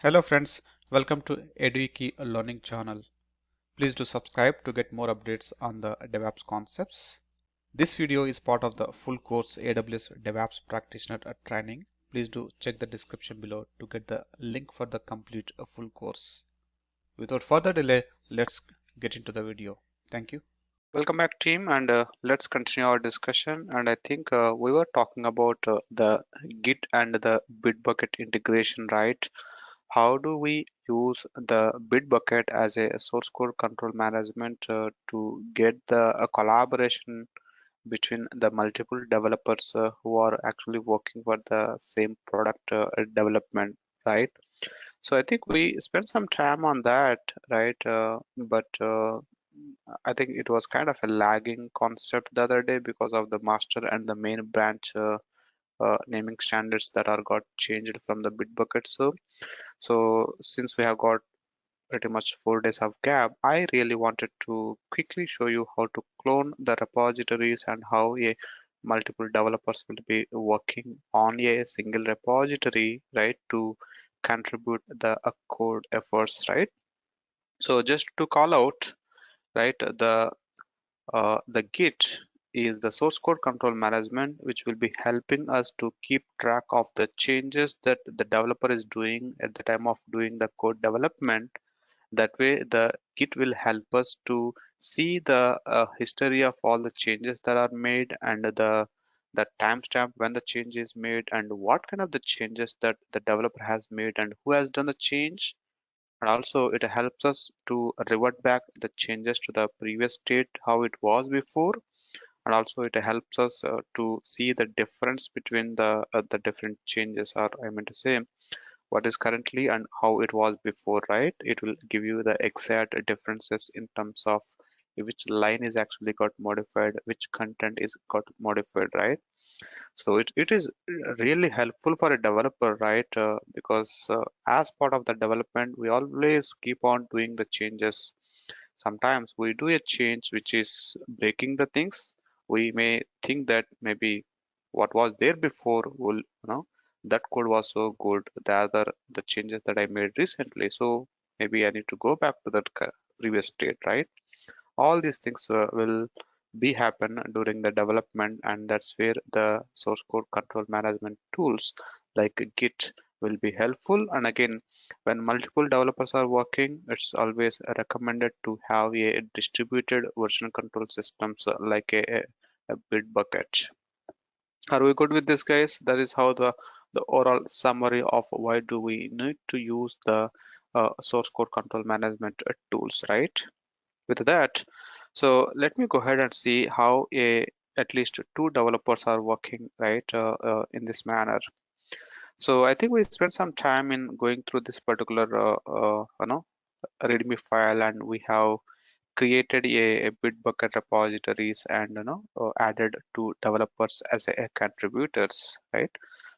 Hello friends, welcome to Edwiki Learning channel. Please do subscribe to get more updates on the DevOps concepts. This video is part of the full course AWS DevOps Practitioner training. Please do check the description below to get the link for the complete full course. Without further delay, let's get into the video. Thank you. Welcome back team, and let's continue our discussion. And I think we were talking about the Git and the Bitbucket integration, right? How do we use the Bitbucket as a source code control management to get the collaboration between the multiple developers who are actually working for the same product development, right? So I think we spent some time on that, right? But I think it was kind of a lagging concept the other day because of the master and the main branch naming standards that are got changed from the Bitbucket. So since we have got pretty much 4 days of gap, I really wanted to quickly show you how to clone the repositories and how a multiple developers will be working on a single repository, right, to contribute the code efforts, right? So just to call out, right, the Git is the source code control management, which will be helping us to keep track of the changes that the developer is doing at the time of doing the code development. That way, the Git will help us to see the history of all the changes that are made and the timestamp when the change is made and what kind of the changes that the developer has made and who has done the change. And also, it helps us to revert back the changes to the previous state, how it was before. And also, it helps us to see the difference between the different changes, or I mean to say, what is currently and how it was before, right? It will give you the exact differences in terms of which line is actually got modified, which content is got modified, right? So it is really helpful for a developer, right? Because as part of the development, we always keep on doing the changes. Sometimes we do a change which is breaking the things. We may think that maybe what was there before will, that code was so good. The changes that I made recently. So maybe I need to go back to that previous state, right? All these things will be happen during the development, and that's where the source code control management tools like Git will be helpful. And again, when multiple developers are working, it's always recommended to have a distributed version control systems like a Bitbucket. Are we good with this, guys? That is how the overall summary of why do we need to use the source code control management tools, right? With that, so let me go ahead and see how at least two developers are working, right, in this manner. So I think we spent some time in going through this particular readme file, and we have created a Bitbucket repositories and added two developers as a contributors, right?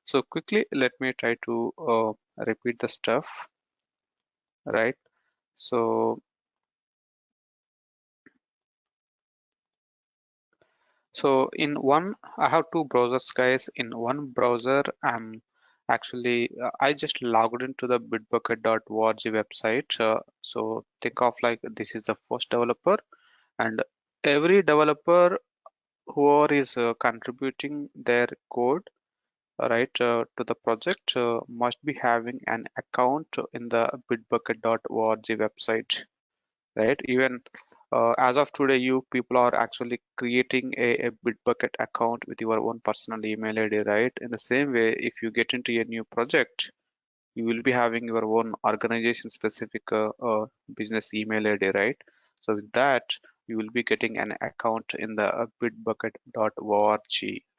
So quickly let me try to repeat the stuff, right? So in one, I have two browsers, guys. In one browser, I just logged into the bitbucket.org website. So think of like this is the first developer, and every developer who is contributing their code, right, to the project must be having an account in the bitbucket.org website, right? Even as of today, you people are actually creating a Bitbucket account with your own personal email ID, right? In the same way, if you get into a new project, you will be having your own organization specific business email ID, right? So with that, you will be getting an account in the bitbucket.org,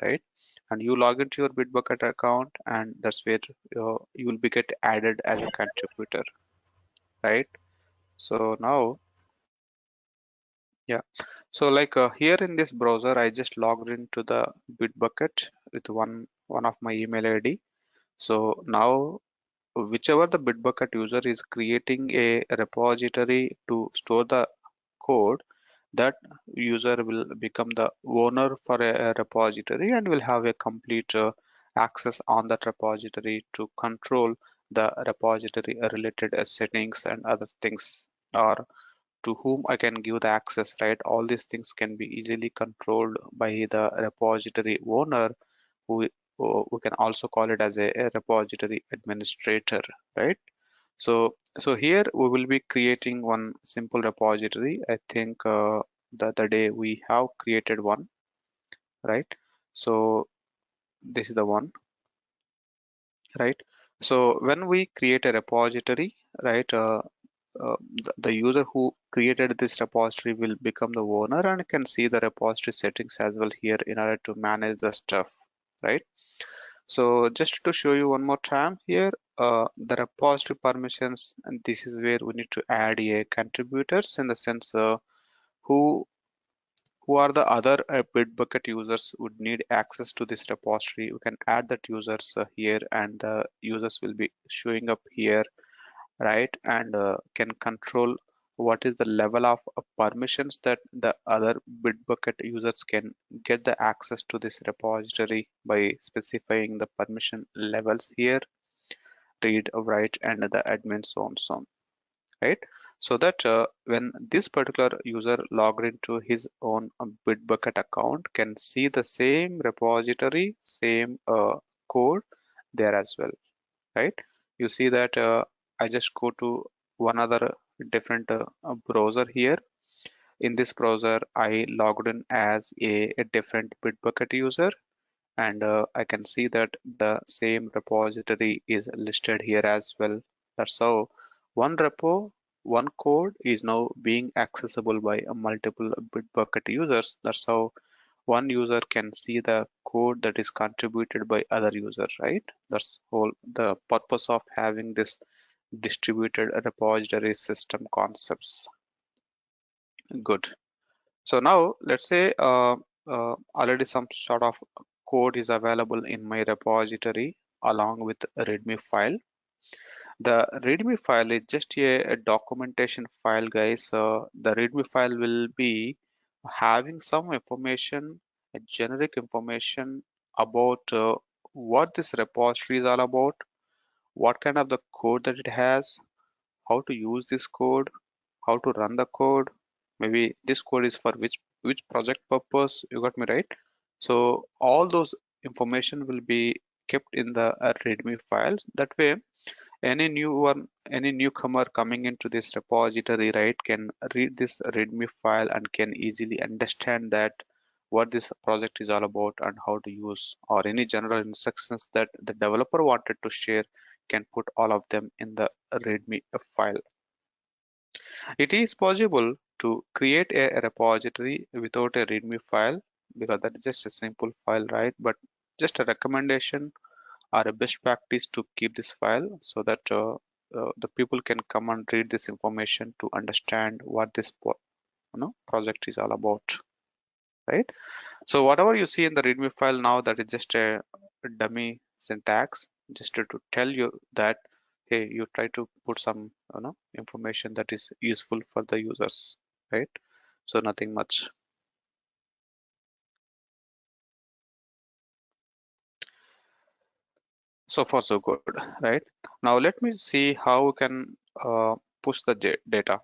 right? And you log into your Bitbucket account, and that's where you will be get added as a contributor, right? So now, yeah. So like here in this browser, I just logged into the Bitbucket with one of my email ID. So now whichever the Bitbucket user is creating a repository to store the code, that user will become the owner for a repository and will have a complete access on that repository to control the repository related settings and other things, or to whom I can give the access, right? All these things can be easily controlled by the repository owner, who we can also call it as a repository administrator, right? So here we will be creating one simple repository. I think the other day we have created one, right? So this is the one, right? So when we create a repository, right, the user who created this repository will become the owner and can see the repository settings as well here in order to manage the stuff, right? So just to show you one more time here, the repository permissions, and this is where we need to add a contributors, in the sense who who are the other Bitbucket users would need access to this repository. We can add that users here, and the users will be showing up here, right? And can control what is the level of permissions that the other Bitbucket users can get the access to this repository by specifying the permission levels here, read, write, and the admin, so on, so on, right? So that when this particular user logged into his own Bitbucket account, can see the same repository, same code there as well, right? You see that I just go to one other different browser here. In this browser, I logged in as a different Bitbucket user, and I can see that the same repository is listed here as well. That's how one repo, one code is now being accessible by a multiple Bitbucket users. That's how one user can see the code that is contributed by other users, right? That's whole the purpose of having this distributed repository system concepts. Good. So now let's say already some sort of code is available in my repository along with a README file. The README file is just a documentation file, guys. The README file will be having some information, a generic information about what this repository is all about, what kind of the code that it has, how to use this code, how to run the code, maybe this code is for which project purpose. You got me right? So all those information will be kept in the README files. That way, any newcomer coming into this repository, right, can read this README file and can easily understand that what this project is all about and how to use, or any general instructions that the developer wanted to share, can put all of them in the README file. It is possible to create a repository without a README file, because that is just a simple file, right? But just a recommendation or a best practice to keep this file so that the people can come and read this information to understand what this project is all about, right? So whatever you see in the README file now, that is just a dummy syntax, just to tell you that, hey, you try to put some information that is useful for the users, right? So nothing much. So far so good, right? Now let me see how we can push the data.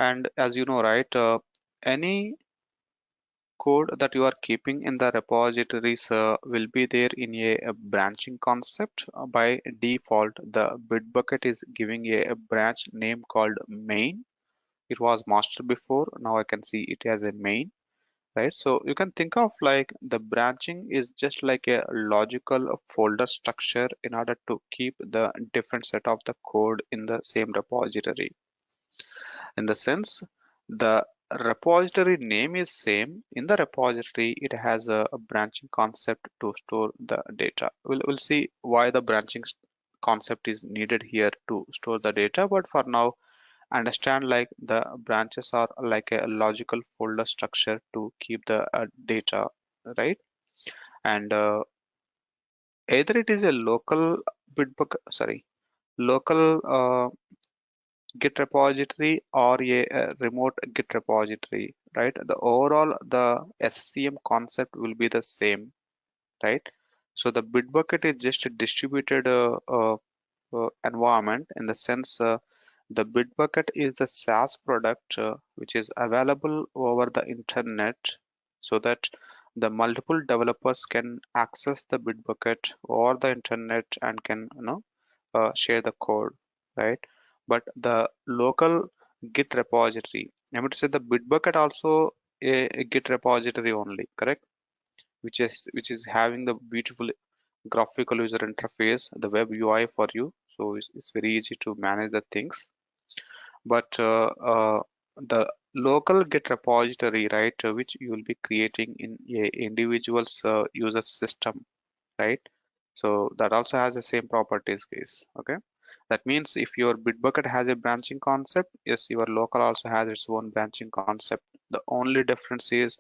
And as you know, right, any code that you are keeping in the repositories will be there in a branching concept. By default, the Bitbucket is giving a branch name called main. It was master before, now I can see it as a main, right? So you can think of like the branching is just like a logical folder structure in order to keep the different set of the code in the same repository. In the sense, the repository name is same. In the repository, it has a branching concept to store the data. We'll see why the branching concept is needed here to store the data, but for now, understand like the branches are like a logical folder structure to keep the data, right? And either it is a local bitbook, sorry, local Git repository or a remote Git repository, right? The overall the SCM concept will be the same, right? So the Bitbucket is just a distributed environment, in the sense the Bitbucket is a SaaS product which is available over the internet, so that the multiple developers can access the Bitbucket over the internet and can share the code, right? But the local Git repository, I mean to say the Bitbucket also a Git repository only, correct? Which is having the beautiful graphical user interface, the web UI for you, so it's very easy to manage the things. But the local Git repository, right, which you will be creating in a individual's user system, right? So that also has the same properties, guys. Okay, that means if your Bitbucket has a branching concept, yes, your local also has its own branching concept. The only difference is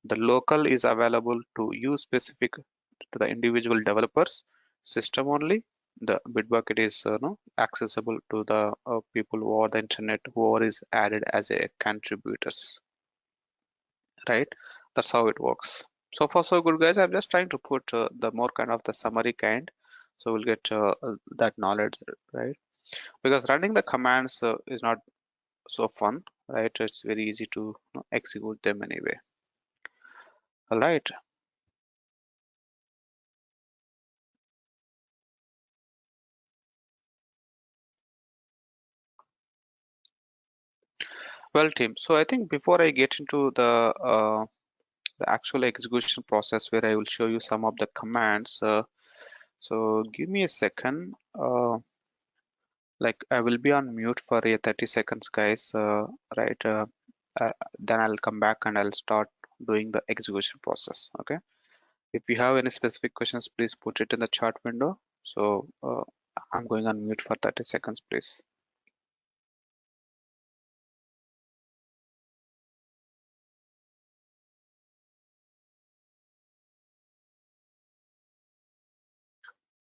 the local is available to use specific to the individual developers system only. The Bitbucket is no, accessible to the people over the internet who is added as a contributors, right? That's how it works. So far so good, guys. I'm just trying to put the more kind of the summary kind, so we'll get that knowledge, right? Because running the commands is not so fun, right? It's very easy to execute them anyway. All right. Well, team. So I think before I get into the actual execution process where I will show you some of the commands. So give me a second. Like I will be on mute for a 30 seconds, guys. Right. Then I'll come back and I'll start doing the execution process. Okay. If you have any specific questions, please put it in the chat window. So I'm going on mute for 30 seconds, please.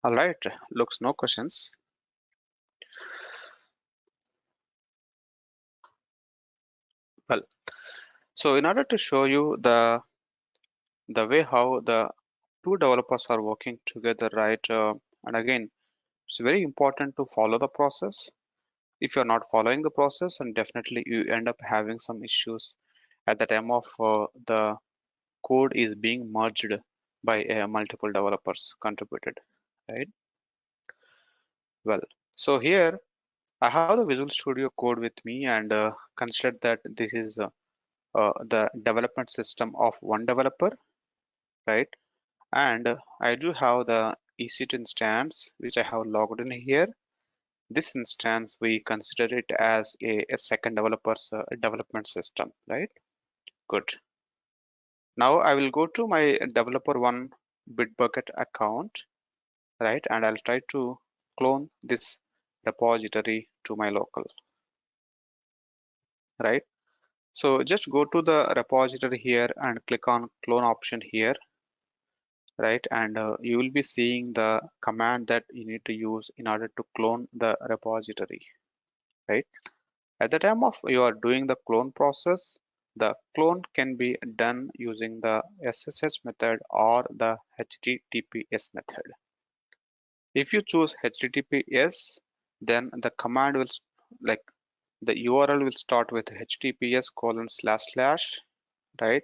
All right. Looks no questions. Well, so in order to show you the way how the two developers are working together, right? And again, it's very important to follow the process. If you're not following the process, and definitely you end up having some issues at the time of the code is being merged by multiple developers contributed, right? Well, so here I have the Visual Studio Code with me, and consider that this is the development system of one developer, right? And I do have the EC2 instance which I have logged in here. This instance we consider it as a second developer's development system, right? Good. Now I will go to my developer one Bitbucket account, right? And I'll try to clone this repository to my local, right? So just go to the repository here and click on clone option here, right? And you will be seeing the command that you need to use in order to clone the repository, right? At the time of you are doing the clone process, the clone can be done using the SSH method or the HTTPS method. If you choose HTTPS, then the command will like the URL will start with https:// right?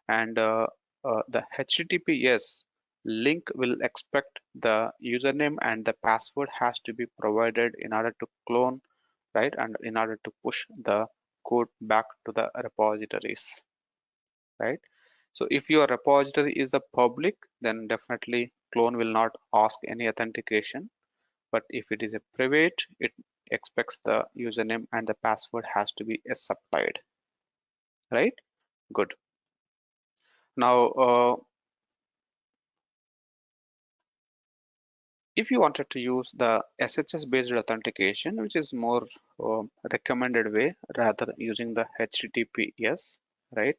And the HTTPS link will expect the username and the password has to be provided in order to clone, right? And in order to push the code back to the repositories, right? So if your repository is a public, then definitely clone will not ask any authentication. But if it is a private, it expects the username and the password has to be supplied, right? Good. Now, if you wanted to use the SSH based authentication, which is more recommended way rather using the HTTPS, right?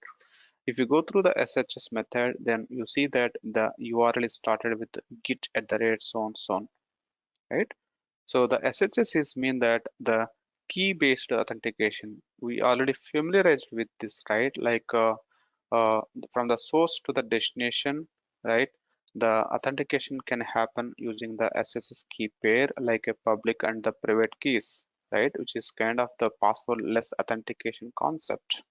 If you go through the SSH method, then you see that the URL is started with git at the rate so on, right? So the SSH is mean that the key based authentication. We already familiarized with this, right? Like from the source to the destination, right? The authentication can happen using the SSH key pair like a public and the private keys, right? Which is kind of the password-less authentication concept.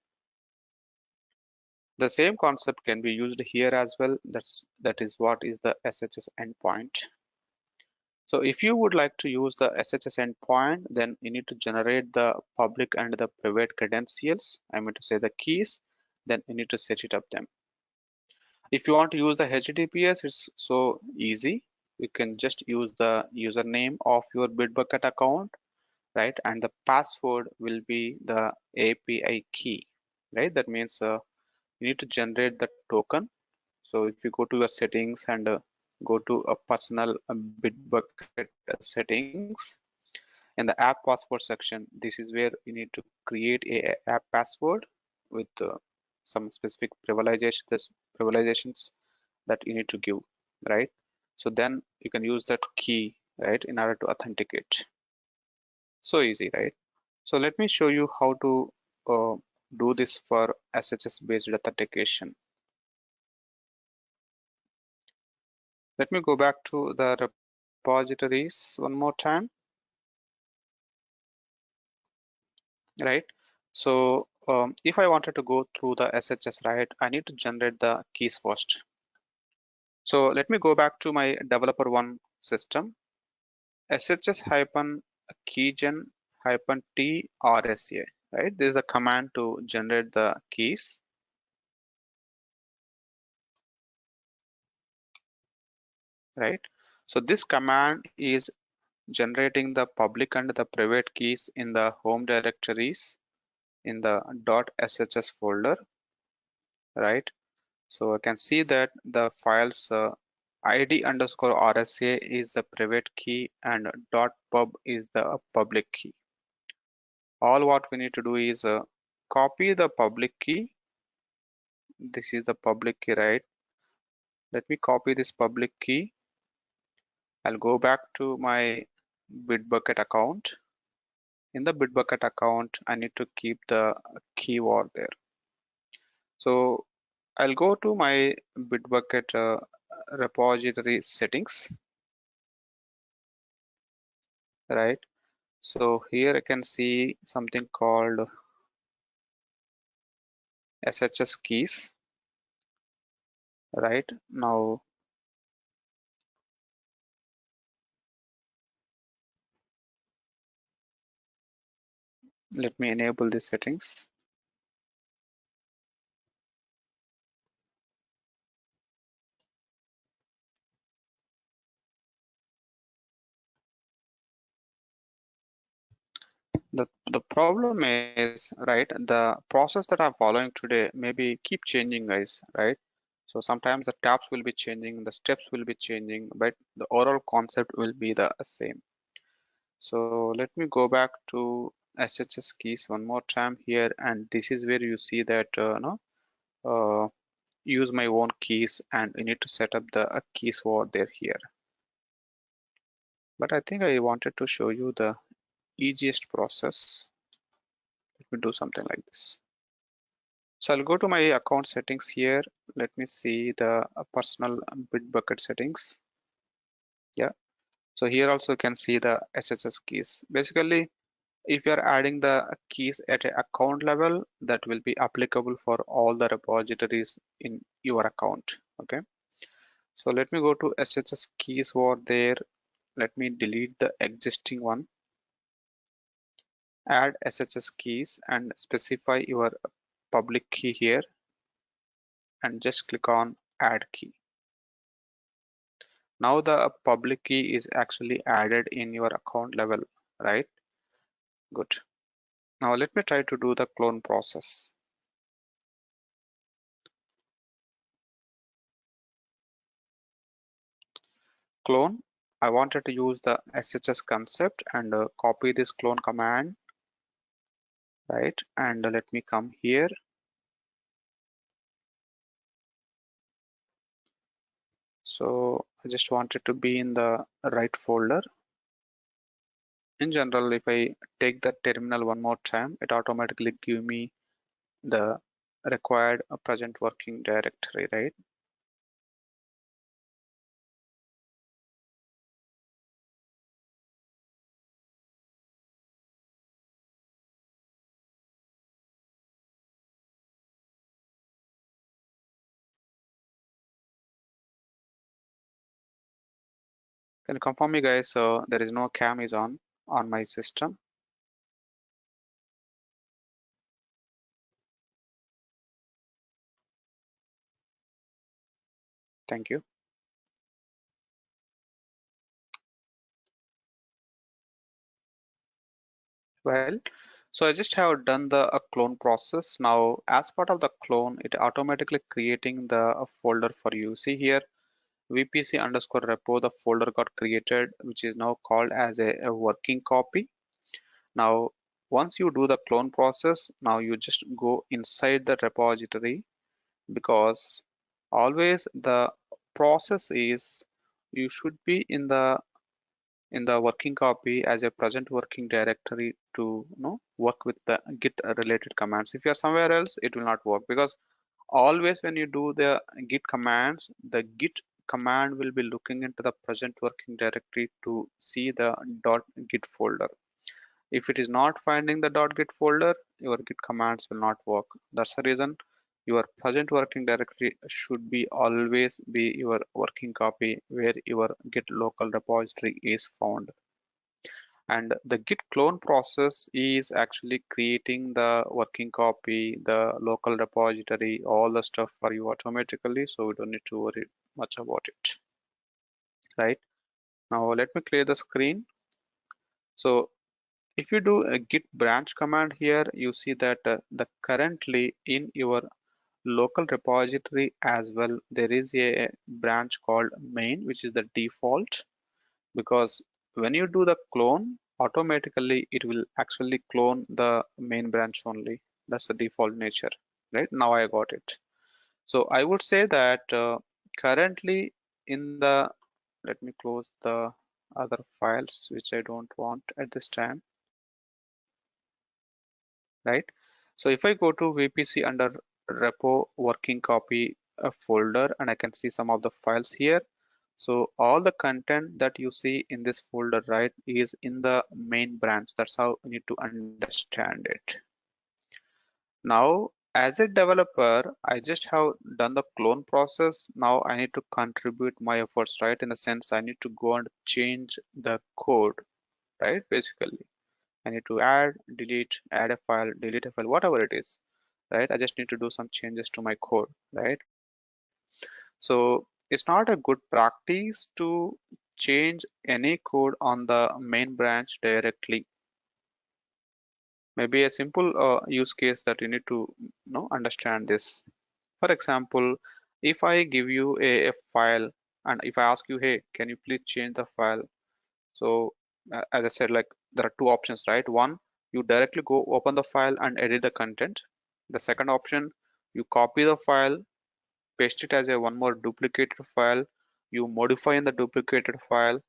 The same concept can be used here as well. That is what is the SSH endpoint. So if you would like to use the SSH endpoint, then you need to generate the public and the private credentials. I mean to say the keys, then you need to set it up them. If you want to use the HTTPS, it's so easy. You can just use the username of your Bitbucket account, right? And the password will be the API key, right? That means you need to generate the token. So if you go to your settings and go to a personal Bitbucket settings, in the app password section, this is where you need to create a app password with some specific privilegations that you need to give, right? So then you can use that key, right, in order to authenticate. So easy, right? So let me show you how to uh, do this for SSH based authentication. Let me go back to the repositories one more time, right? So if I wanted to go through the SSH, right, I need to generate the keys first. So let me go back to my developer one system, SHS hyphen keygen hyphen T RSA, right? This is the command to generate the keys, right? So this command is generating the public and the private keys in the home directories in the .shs folder, right? So I can see that the files id underscore RSA is the private key and .pub is the public key. All what we need to do is copy the public key. This is the public key, right? Let me copy this public key. I'll go back to my Bitbucket account. In the Bitbucket account, I need to keep the keyword there. So I'll go to my Bitbucket repository settings, right? So here I can see something called SHS keys, right? Now let me enable the settings. The problem is, right, the process that I'm following today maybe keep changing, guys, right? So sometimes the tabs will be changing, the steps will be changing, but the overall concept will be the same. So let me go back to SHS keys one more time here, and this is where you see that no, use my own keys, and you need to set up the keys over there here. But I think I wanted to show you the easiest process. Let me do something like this. So I'll go to my account settings here. Let me see the personal Bitbucket settings. Yeah. So here also you can see the SSS keys. Basically, if you are adding the keys at an account level, that will be applicable for all the repositories in your account. Okay. So let me go to SSS keys over there. Let me delete the existing one. Add SSS keys and specify your public key here and just click on add key. Now the public key is actually added in your account level, right? Good. Now let me try to do the clone process. Clone. I wanted to use the SHS concept and copy this clone command, right? And let me come here. So I just wanted to be in the right folder. In general, if I take the terminal one more time, it automatically give me the required present working directory, right? Can you confirm me, guys? There is no cam is on my system. Thank you. Well, so I just have done the clone process. Now, as part of the clone, it automatically creating the folder for you. See here, VPC underscore repo, the folder got created, which is now called as a working copy. Now, once you do the clone process, now you just go inside the repository, because always the process is you should be in the working copy as a present working directory to work with the git related commands. If you are somewhere else, it will not work, because always when you do the git commands, the git command will be looking into the present working directory to see the .git folder. If it is not finding the .git folder, your git commands will not work. That's the reason your present working directory should be always be your working copy where your git local repository is found. And the git clone process is actually creating the working copy, the local repository, all the stuff for you automatically, so we don't need to worry much about it. Right, now let me clear the screen. So if you do a git branch command here, you see that the currently in your local repository as well, there is a branch called main, which is the default, because when you do the clone, automatically it will actually clone the main branch only. That's the default nature. Right, now I got it. So I would say that currently in the, let me close the other files which I don't want at this time. Right, so if I go to VPC under repo working copy folder, and I can see some of the files here. So all the content that you see in this folder, right, is in the main branch. That's how you need to understand it. Now, as a developer, I just have done the clone process. Now I need to contribute my efforts, right? In the sense, I need to go and change the code, right? Basically, I need to add, add a file, delete a file, whatever it is, right? I just need to do some changes to my code, right? So it's not a good practice to change any code on the main branch directly. Maybe a simple use case that you need to understand this. For example, if I give you a file and if I ask you, hey, can you please change the file? So as I said, like there are two options, right? One, you directly go open the file and edit the content. The second option, you copy the file, paste it as a one more duplicated file, you modify in the duplicated file,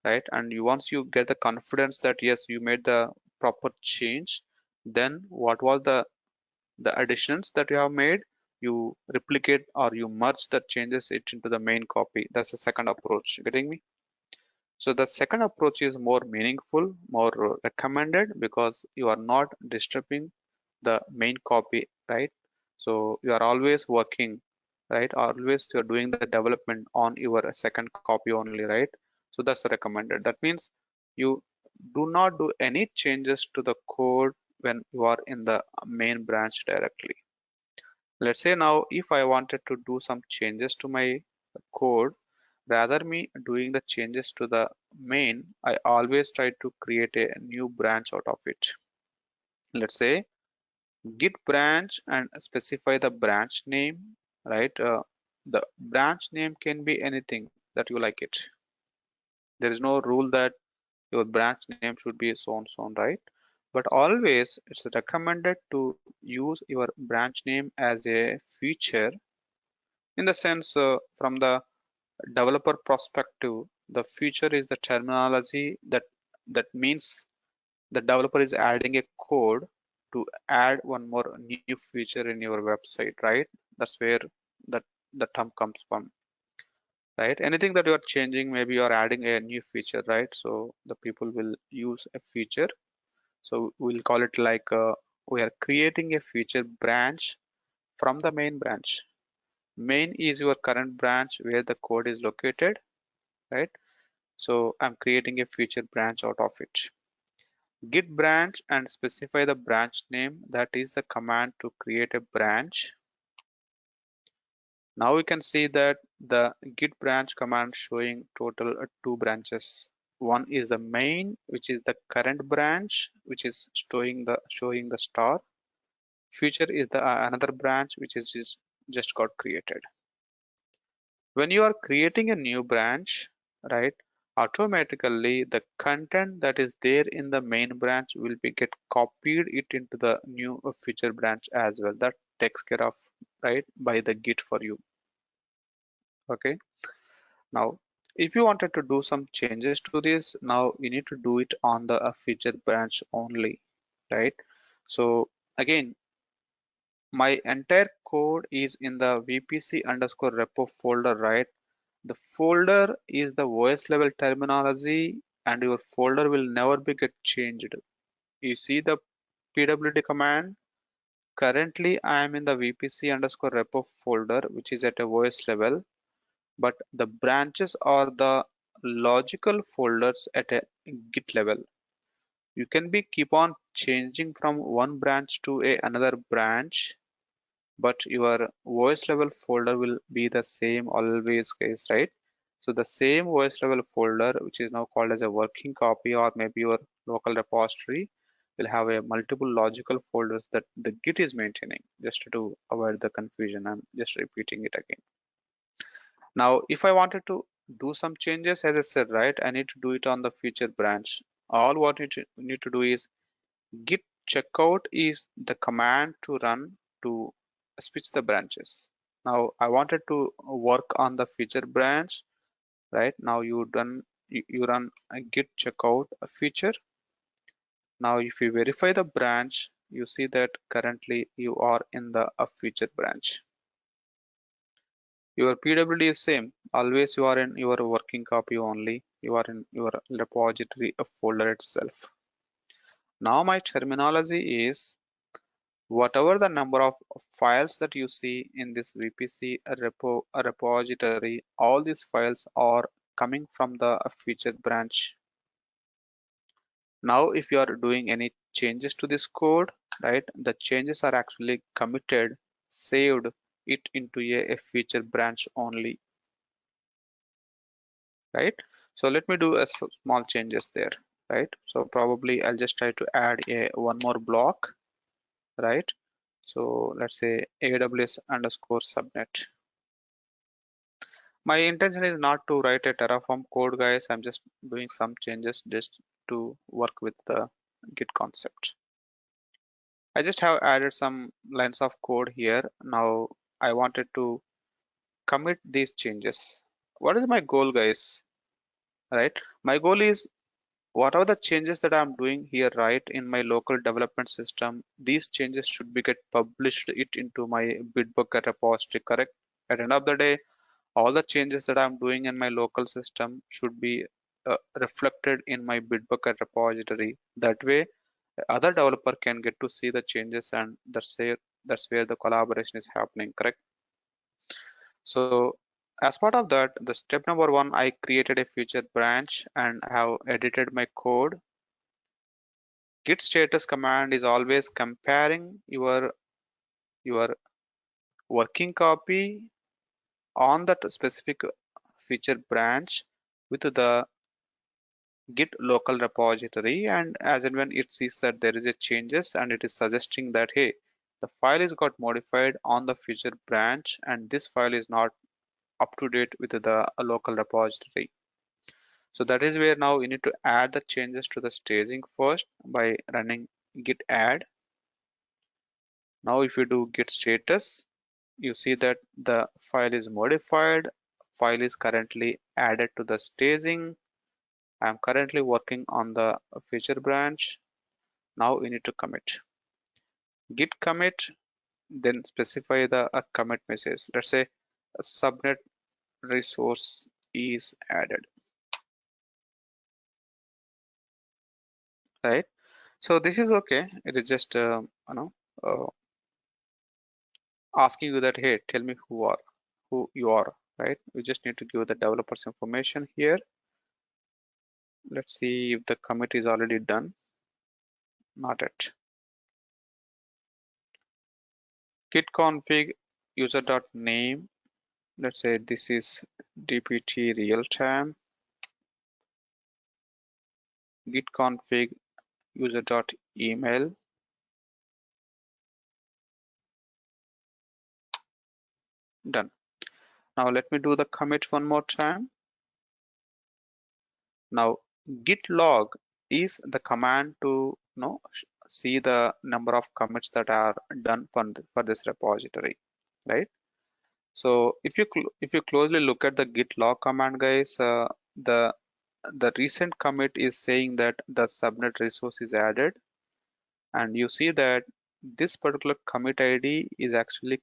right? And you once you get the confidence that yes, you made the proper change, then what was the additions that you have made, you replicate or you merge the changes it into the main copy. That's the second approach. Getting me? So the second approach is more meaningful, more recommended, because you are not disturbing the main copy, right? So you are always working, right? Always you're doing the development on your second copy only, right? So that's recommended. That means you do not do any changes to the code when you are in the main branch directly. Let's say now if I wanted to do some changes to my code, rather me doing the changes to the main, I always try to create a new branch out of it. Let's say git branch and specify the branch name, right? The branch name can be anything that you like it. There is no rule that your branch name should be so and so on, right? But always it's recommended to use your branch name as a feature, in the sense from the developer perspective, the feature is the terminology that means the developer is adding a code to add one more new feature in your website, right? That's where that the term comes from, right? Anything that you are changing, maybe you are adding a new feature, right? So the people will use a feature. So we'll call it like we are creating a feature branch from the main branch. Main is your current branch where the code is located, right? So I'm creating a feature branch out of it. Git branch and specify the branch name. That is the command to create a branch. Now we can see that the git branch command showing total two branches. One is the main, which is the current branch, which is showing the star. Future is the another branch which is just got created. When you are creating a new branch, right, automatically the content that is there in the main branch will be get copied it into the new feature branch as well. That takes care of, right, by the git for you. Okay. Now, if you wanted to do some changes to this, now you need to do it on the feature branch only, right? So again, my entire code is in the VPC underscore repo folder, right? The folder is the OS level terminology and your folder will never be get changed. You see the pwd command. Currently, I am in the VPC underscore repo folder, which is at a OS level, but the branches are the logical folders at a Git level. You can be keep on changing from one branch to another branch, but your OS level folder will be the same always, guys, right? So the same OS level folder, which is now called as a working copy or maybe your local repository, will have a multiple logical folders that the Git is maintaining. Just to avoid the confusion, I'm just repeating it again. Now, if I wanted to do some changes, as I said, right, I need to do it on the feature branch. All what you need to do is git checkout is the command to run to switch the branches. Now, I wanted to work on the feature branch, right? Now you run a git checkout a feature. Now, if you verify the branch, you see that currently you are in the feature branch. Your PWD is same. Always you are in your working copy only. You are in your repository folder itself. Now my terminology is whatever the number of files that you see in this VPC repository, all these files are coming from the feature branch. Now, if you are doing any changes to this code, right, the changes are actually committed, saved it into a feature branch only. Right? So let me do a small changes there, right? So probably I'll just try to add a one more block, right? So let's say AWS underscore subnet. My intention is not to write a Terraform code, guys. I'm just doing some changes just to work with the Git concept. I just have added some lines of code here. Now I wanted to commit these changes. What is my goal, guys? Right? My goal is whatever the changes that I'm doing here, right, in my local development system, these changes should be get published it into my Bitbucket repository, correct? At the end of the day, all the changes that I'm doing in my local system should be reflected in my Bitbucket repository. That way, other developer can get to see the changes, and that's where the collaboration is happening, correct? So as part of that, the step number one, I created a feature branch and have edited my code. Git status command is always comparing your working copy on that specific feature branch with the Git local repository, and as and when it sees that there is a changes and it is suggesting that hey, the file is got modified on the feature branch and this file is not up to date with the local repository. So that is where now you need to add the changes to the staging first by running git add. Now if you do git status, you see that the file is modified, file is currently added to the staging. I am currently working on the feature branch. Now we need to commit. Git commit, then specify the commit message. Let's say a subnet resource is added, right? So this is okay. It is just uh, asking you that hey, tell me who you are, right? You just need to give the developers information here. Let's see if the commit is already done. Not yet. Git config user.name. Let's say this is dpt real time. Git config user.email. Done. Now let me do the commit one more time. Now git log is the command to see the number of commits that are done for this repository, right? So if you closely look at the git log command, guys, the recent commit is saying that the subnet resource is added, and you see that this particular commit ID is actually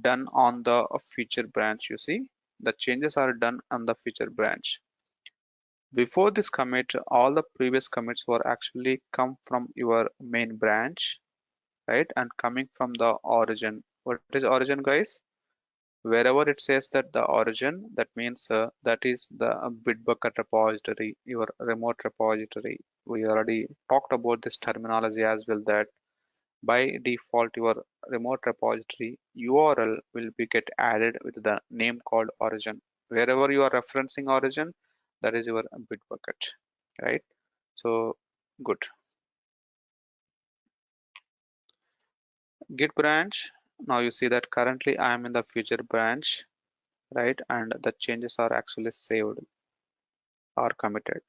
done on the feature branch. You see the changes are done on the feature branch. Before this commit, all the previous commits were actually come from your main branch, right? And coming from the origin. What is origin, guys? Wherever it says that the origin, that means that is the Bitbucket repository, your remote repository. We already talked about this terminology as well, that by default your remote repository URL will be get added with the name called origin. Wherever you are referencing origin, that is your Bitbucket, right? So good. Git branch. Now you see that currently I am in the future branch, right? And the changes are actually saved or committed.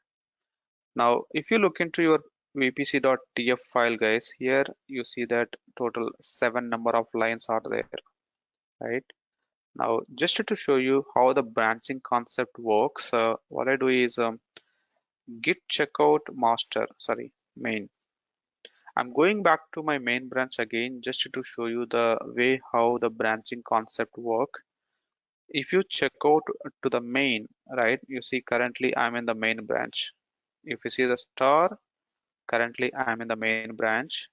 Now, if you look into your vpc.tf file, guys, here you see that total 7 number of lines are there, right? Now, just to show you how the branching concept works, what I do is git checkout master, sorry, main. I'm going back to my main branch again just to show you the way how the branching concept work. If you check out to the main, right, you see currently I'm in the main branch. If you see the star, currently I'm in the main branch.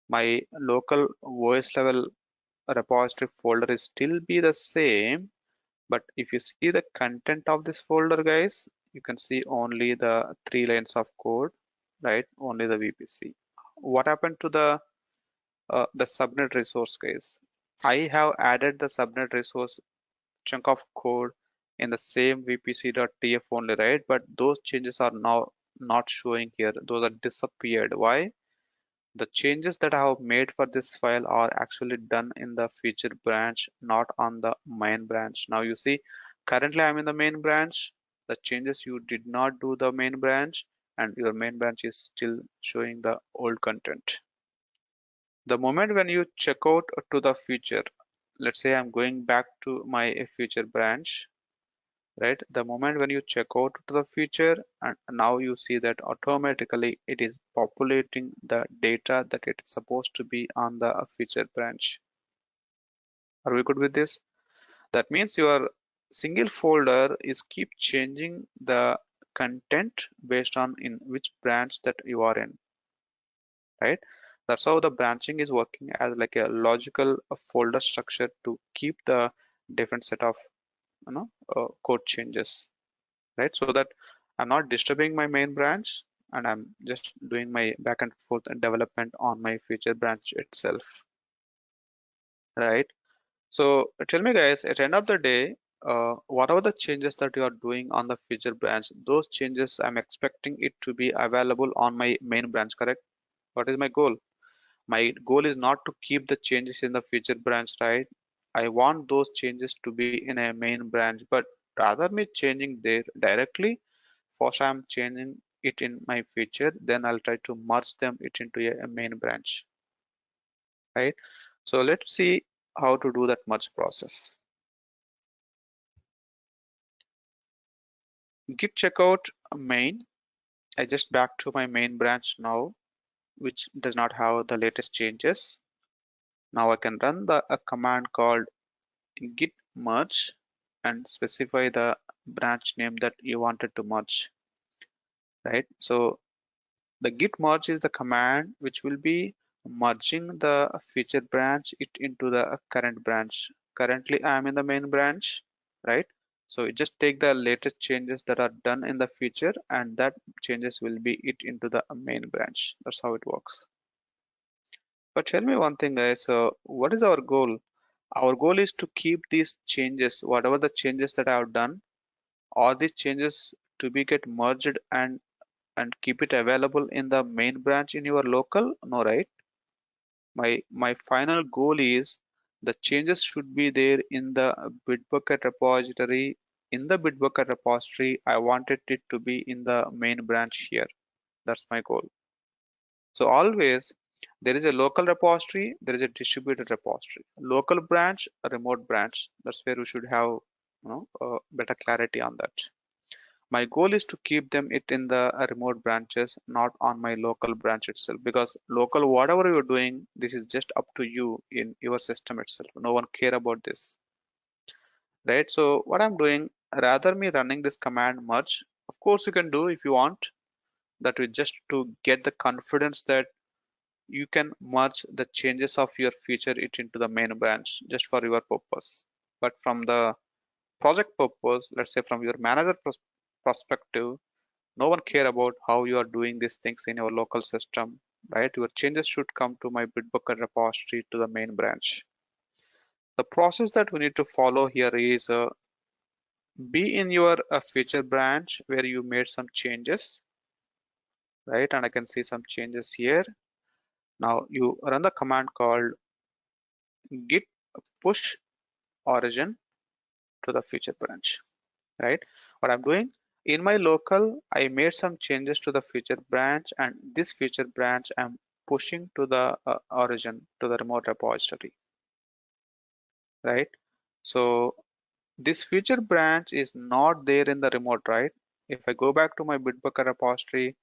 My local OS level repository folder is still be the same, but if you see the content of this folder, guys, you can see only the 3 lines of code, right? Only the VPC. What happened to the subnet resource, guys? I have added the subnet resource chunk of code in the same vpc.tf only, right? But those changes are now not showing here. Those are disappeared. Why? The changes that I have made for this file are actually done in the feature branch, not on the main branch. Now you see, currently I'm in the main branch. The changes you did not do the main branch, and your main branch is still showing the old content. The moment when you check out to the future, let's say I'm going back to my future branch, right? The moment when you check out to the feature, and now you see that automatically it is populating the data that it's supposed to be on the feature branch. Are we good with this? That means your single folder is keep changing the content based on in which branch that you are in, right? That's how the branching is working as like a logical folder structure to keep the different set of code changes, right? So that I'm not disturbing my main branch, and I'm just doing my back and forth development on my feature branch itself, right? So tell me, guys, at the end of the day, whatever the changes that you are doing on the feature branch, those changes I'm expecting it to be available on my main branch, correct? What is my goal? My goal is not to keep the changes in the feature branch, right? I want those changes to be in a main branch, but rather me changing there directly, first I'm changing it in my feature, then I'll try to merge them it into a main branch, right? So let's see how to do that merge process. Git checkout main. I just back to my main branch now, which does not have the latest changes. Now I can run a command called git merge and specify the branch name that you wanted to merge, right? So the git merge is the command which will be merging the feature branch it into the current branch. Currently I am in the main branch, right? So it just take the latest changes that are done in the feature, and that changes will be it into the main branch. That's how it works. But tell me one thing, guys. So what is our goal? Our goal is to keep these changes, whatever the changes that I have done, all these changes to be get merged and keep it available in the main branch in your local. No, right? My final goal is the changes should be there in the Bitbucket repository. In the Bitbucket repository, I wanted it to be in the main branch here. That's my goal. So always there is a local repository, there is a distributed repository. Local branch, a remote branch. That's where we should have better clarity on that. My goal is to keep them it in the remote branches, not on my local branch itself, because local, whatever you're doing, this is just up to you in your system itself. No one care about this, right? So what I'm doing, rather me running this command merge, of course you can do if you want, that will just to get the confidence that you can merge the changes of your feature it into the main branch just for your purpose. But from the project purpose, let's say from your manager perspective, no one care about how you are doing these things in your local system, right? Your changes should come to my Bitbucket repository to the main branch. The process that we need to follow here is be in your feature branch where you made some changes, right? And I can see some changes here. Now you run the command called git push origin to the feature branch, right? What I'm doing in my local, I made some changes to the feature branch, and this feature branch I'm pushing to the origin to the remote repository, right? So this feature branch is not there in the remote, right? If I go back to my Bitbucket repository,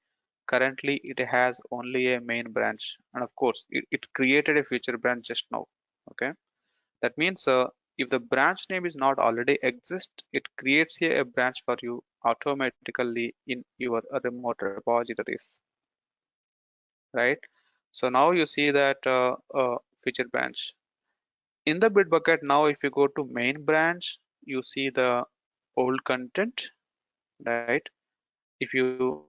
currently it has only a main branch, and of course it created a feature branch just now. Okay, that means if the branch name is not already exist, it creates a branch for you automatically in your remote repositories, right? So now you see that feature branch in the Bitbucket. Now if you go to main branch, you see the old content, right? If you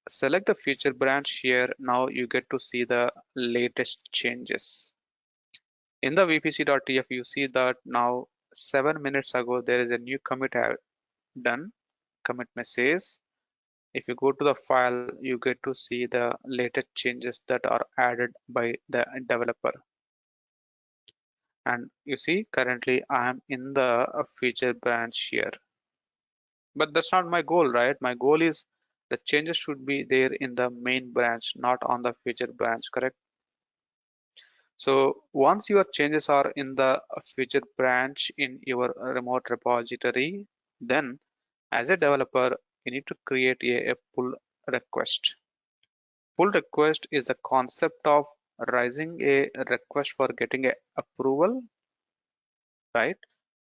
select the feature branch here, now you get to see the latest changes. In the vpc.tf, you see that now 7 minutes ago there is a new commit done, commit message. If you go to the file, you get to see the latest changes that are added by the developer. And you see currently I am in the feature branch here. But that's not my goal, right? My goal is the changes should be there in the main branch, not on the feature branch, correct? So once your changes are in the feature branch in your remote repository, then as a developer, you need to create a pull request. Pull request is the concept of raising a request for getting a approval, right?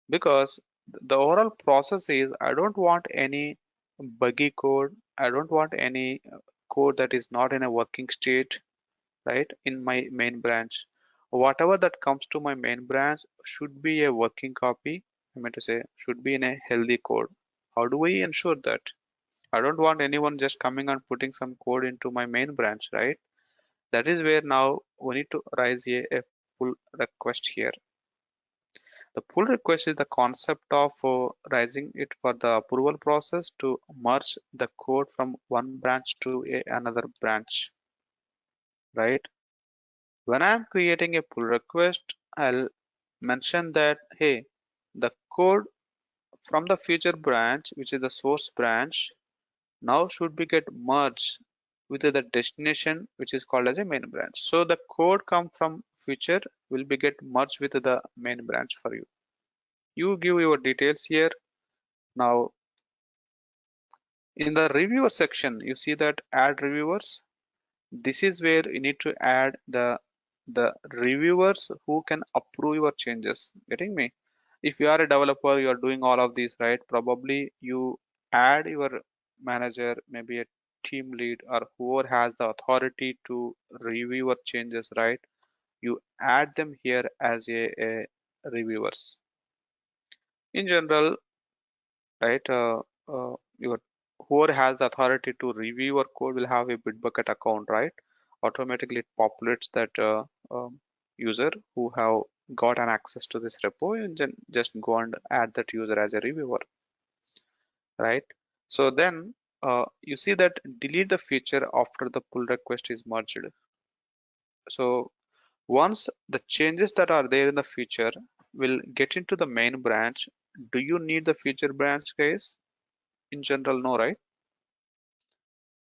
Because the overall process is I don't want any buggy code. I don't want any code that is not in a working state, right? In my main branch. Whatever that comes to my main branch should be a working copy. I meant to say should be in a healthy code. How do we ensure that? I don't want anyone just coming and putting some code into my main branch, right? That is where now we need to raise a pull request here. The pull request is the concept of raising it for the approval process to merge the code from one branch to another branch, right? When I'm creating a pull request, I'll mention that, hey, the code from the feature branch, which is the source branch, now should be get merged with the destination, which is called as a main branch. So the code come from feature will be get merged with the main branch for you. You give your details here. Now in the reviewer section, you see that add reviewers. This is where you need to add the reviewers who can approve your changes. Getting me? If you are a developer, you are doing all of these, right? Probably you add your manager, maybe a team lead or whoever has the authority to review your changes, right? You add them here as a reviewers. In general, right? Your whoever has the authority to review your code will have a Bitbucket account, right? Automatically it populates that user who have got an access to this repo, and then just go and add that user as a reviewer, right? So then you see that delete the feature after the pull request is merged. So once the changes that are there in the feature will get into the main branch, do you need the feature branch, guys? In general, no, right?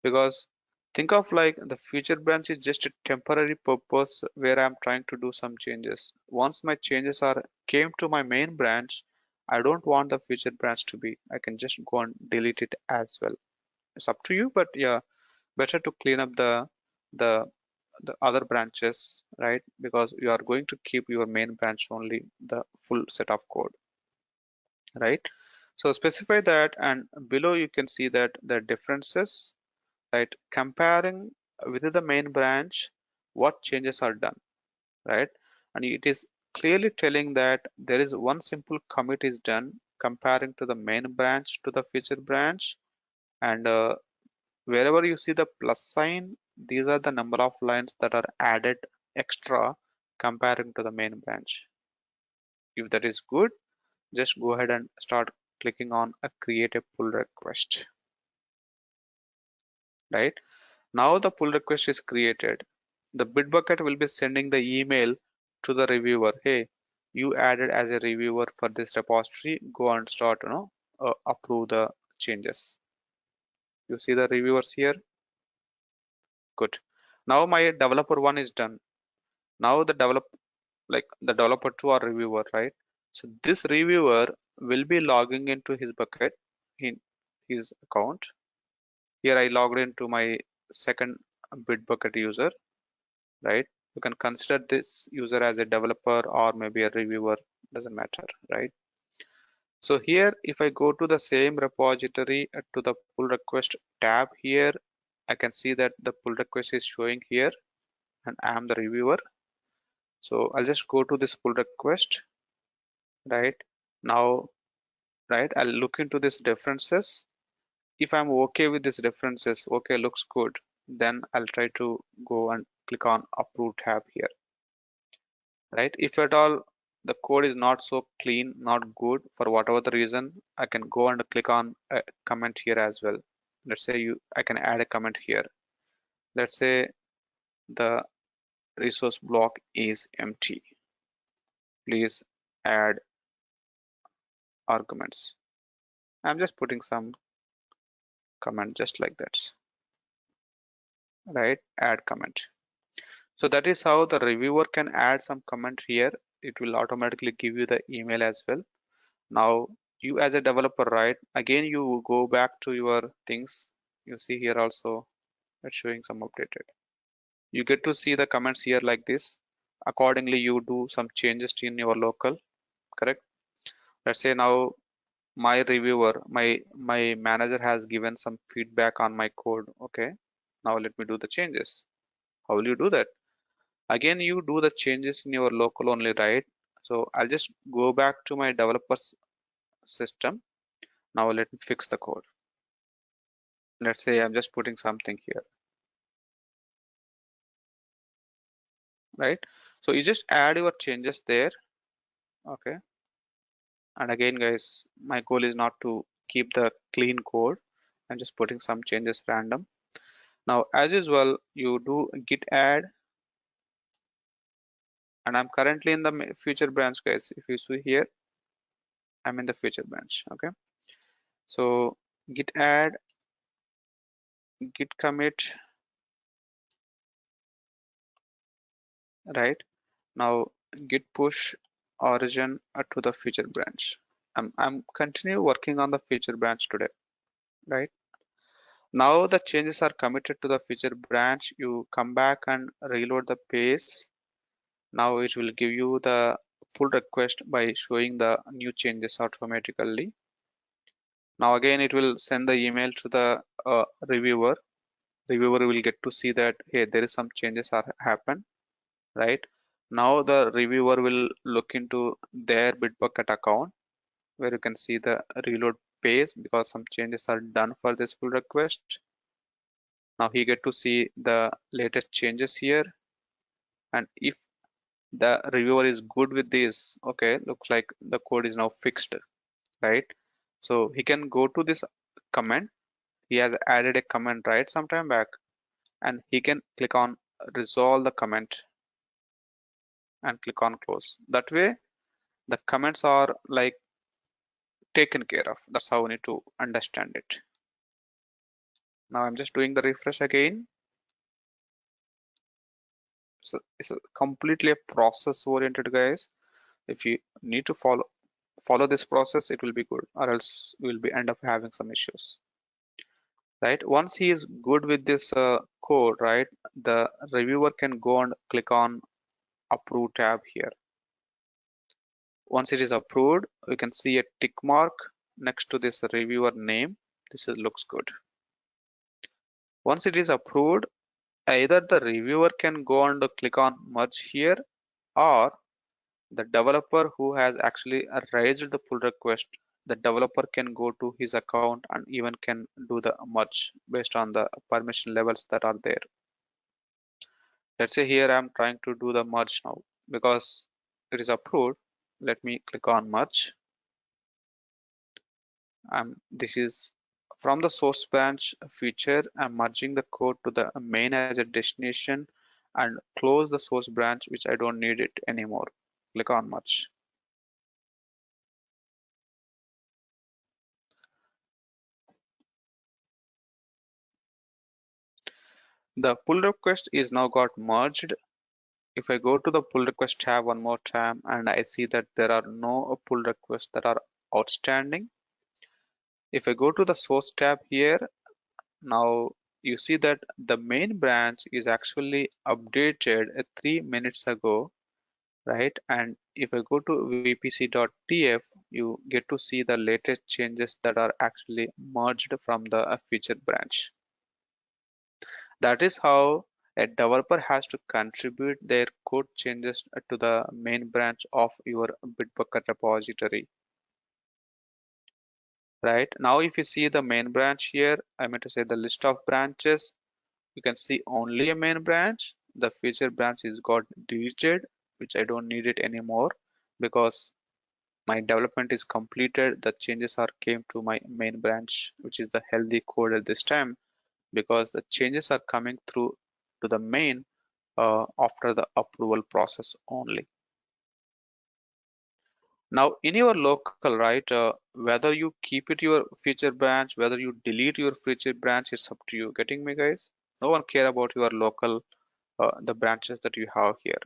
Because think of like the feature branch is just a temporary purpose where I'm trying to do some changes. Once my changes are came to my main branch, I don't want the feature branch to be. I can just go and delete it as well. It's up to you, but yeah, better to clean up the the other branches, right? Because you are going to keep your main branch only the full set of code, right? So specify that, and below you can see that the differences, right? Comparing within the main branch what changes are done, right? And it is clearly telling that there is one simple commit is done comparing to the main branch to the feature branch, and wherever you see the plus sign, these are the number of lines that are added extra comparing to the main branch. If that is good, just go ahead and start clicking on a create a pull request, right? Now the pull request is created. The Bitbucket will be sending the email to the reviewer. Hey, you added as a reviewer for this repository. Go and start, approve the changes. You see the reviewers here. Good. Now my developer one is done. Now the developer two or reviewer, right? So this reviewer will be logging into his bucket in his account. Here I logged into my second Bitbucket user, right? You can consider this user as a developer or maybe a reviewer, doesn't matter, right? So here, if I go to the same repository to the pull request tab here, I can see that the pull request is showing here and I am the reviewer. So I'll just go to this pull request, right? Now, right, I'll look into these differences. If I'm okay with these differences, okay, looks good, then I'll try to go and click on approve tab here, right? If at all the code is not so clean, not good for whatever the reason, I can go and click on a comment here as well. Let's say I can add a comment here. Let's say the resource block is empty. Please add arguments. I'm just putting some comment just like that, right? Add comment. So that is how the reviewer can add some comment here. It will automatically give you the email as well. Now you as a developer, right? Again, you go back to your things. You see here also it's showing some updated. You get to see the comments here like this. Accordingly, you do some changes in your local, correct? Let's say now my reviewer, my manager has given some feedback on my code. Okay, now let me do the changes. How will you do that? Again, you do the changes in your local only, right? So I'll just go back to my developer's system. Now let me fix the code. Let's say I'm just putting something here, right? So you just add your changes there, okay? And again, guys, my goal is not to keep the clean code. I'm just putting some changes random. Now, as usual, you do git add, and I'm currently in the feature branch, guys. If you see here, I'm in the feature branch, okay? So git add, git commit, right? Now git push origin to the feature branch. I'm continue working on the feature branch today, right? Now the changes are committed to the feature branch. You come back and reload the page. Now it will give you the pull request by showing the new changes automatically. Now again, it will send the email to the reviewer. Reviewer will get to see that, hey, there is some changes are happened, right? Now the reviewer will look into their Bitbucket account where you can see the reload page because some changes are done for this pull request. Now he get to see the latest changes here, and if the reviewer is good with this, okay, looks like the code is now fixed, right? So he can go to this comment. He has added a comment right sometime back, and he can click on resolve the comment and click on close. That way the comments are like taken care of. That's how we need to understand it. Now I'm just doing the refresh again. So it's a completely a process oriented, guys. If you need to follow this process, it will be good, or else we will be end up having some issues, right? Once he is good with this code, right, the reviewer can go and click on approve tab here. Once it is approved, we can see a tick mark next to this reviewer name. Looks good. Once it is approved, either the reviewer can go and click on merge here, or the developer who has actually raised the pull request, the developer can go to his account and even can do the merge based on the permission levels that are there. Let's say here I'm trying to do the merge now because it is approved. Let me click on merge. This is from the source branch feature. I'm merging the code to the main as a destination and close the source branch, which I don't need it anymore. Click on merge. The pull request is now got merged. If I go to the pull request tab one more time and I see that there are no pull requests that are outstanding. If I go to the source tab here, now you see that the main branch is actually updated 3 minutes ago, right? And if I go to vpc.tf, you get to see the latest changes that are actually merged from the feature branch. That is how a developer has to contribute their code changes to the main branch of your Bitbucket repository. Right now, if you see the main branch here, I meant to say the list of branches, you can see only a main branch. The feature branch is got deleted, which I don't need it anymore because my development is completed. The changes are came to my main branch, which is the healthy code at this time, because the changes are coming through to the main after the approval process only. Now in your local, right, whether you keep it your feature branch, whether you delete your feature branch, it's up to you. Getting me, guys? No one care about your local, the branches that you have here,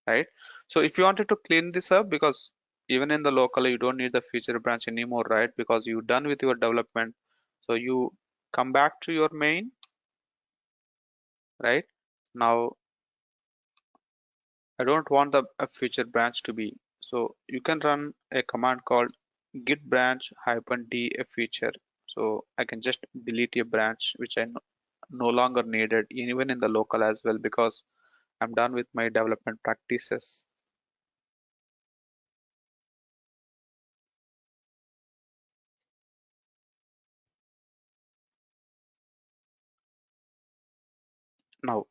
right? So if you wanted to clean this up, because even in the local, you don't need the feature branch anymore, right? Because you're done with your development. So you come back to your main, right? Now I don't want the feature branch to be. So you can run a command called git branch -d a feature. So I can just delete a branch which I no longer needed, even in the local as well, because I'm done with my development practices. Now,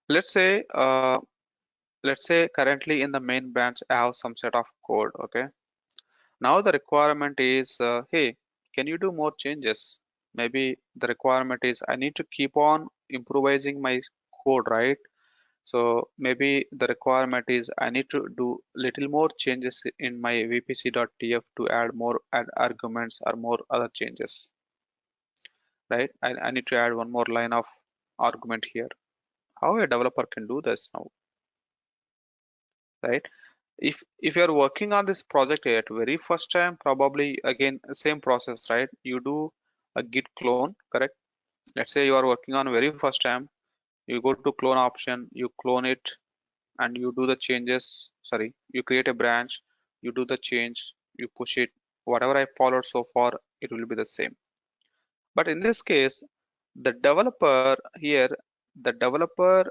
let's say currently in the main branch I have some set of code. Okay. Now the requirement is, hey, can you do more changes? Maybe the requirement is I need to keep on improvising my code, right? So maybe the requirement is I need to do little more changes in my vpc.tf to add arguments or more other changes, right? I need to add one more line of argument here. How a developer can do this now, right? If you're working on this project at very first time, probably again same process, right? You do a git clone, correct? Let's say you are working on very first time, you go to clone option, you clone it, and you do the changes. Sorry, you create a branch, you do the change, you push it. Whatever I followed so far, it will be the same. But in this case, the developer here, the developer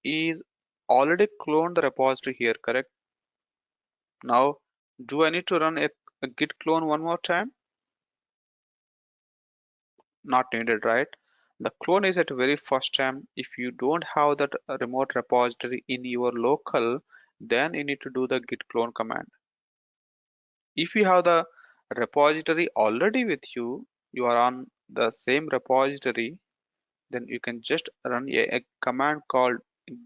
is already cloned the repository here, correct? Now, do I need to run a git clone one more time? Not needed, right? The clone is at the very first time. If you don't have that remote repository in your local, then you need to do the git clone command. If you have the repository already with you, you are on the same repository, then you can just run a command called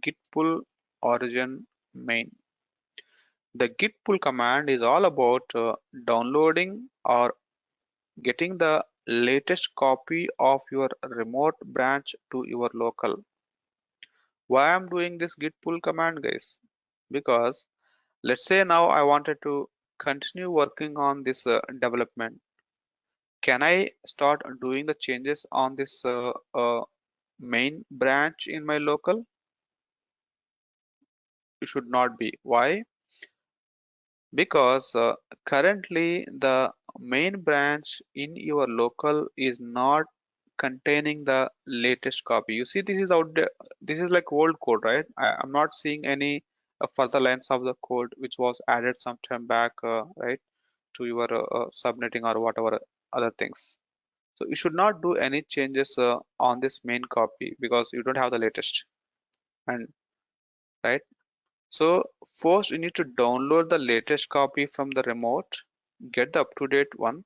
git pull origin main. The git pull command is all about downloading or getting the latest copy of your remote branch to your local. Why I'm doing this git pull command, guys? Because let's say now I wanted to continue working on this development. Can I start doing the changes on this main branch in my local? It should not be. Why? Because currently the main branch in your local is not containing the latest copy. You see, this is out there. This is like old code, right? I'm not seeing any further lines of the code which was added some time back, right, to your subnetting or whatever other things. So you should not do any changes on this main copy because you don't have the latest. And right. So first you need to download the latest copy from the remote, get the up-to-date one,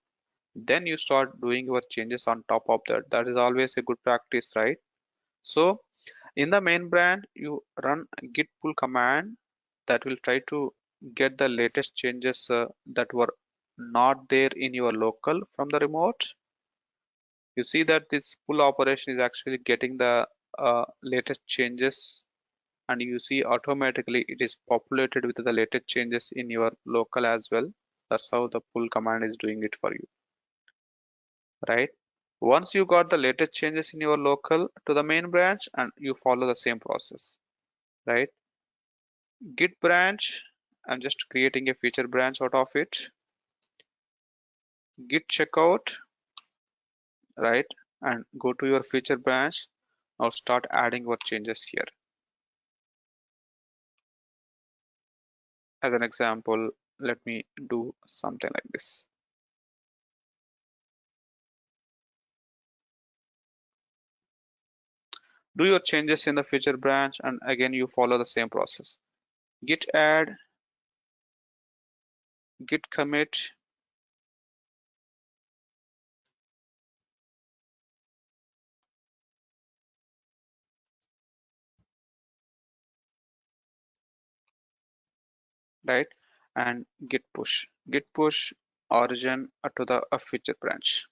then you start doing your changes on top of that. That is always a good practice, right? So in the main branch, you run git pull command that will try to get the latest changes that were not there in your local from the remote. You see that this pull operation is actually getting the latest changes, and you see automatically it is populated with the latest changes in your local as well. That's how the pull command is doing it for you, right? Once you got the latest changes in your local to the main branch, and you follow the same process, right? Git branch, I'm just creating a feature branch out of it. Git checkout, right? And go to your feature branch. Now start adding your changes here. As an example, let me do something like this. Do your changes in the feature branch, and again you follow the same process. Git add, git commit, right? And git push. Git push origin to the feature branch.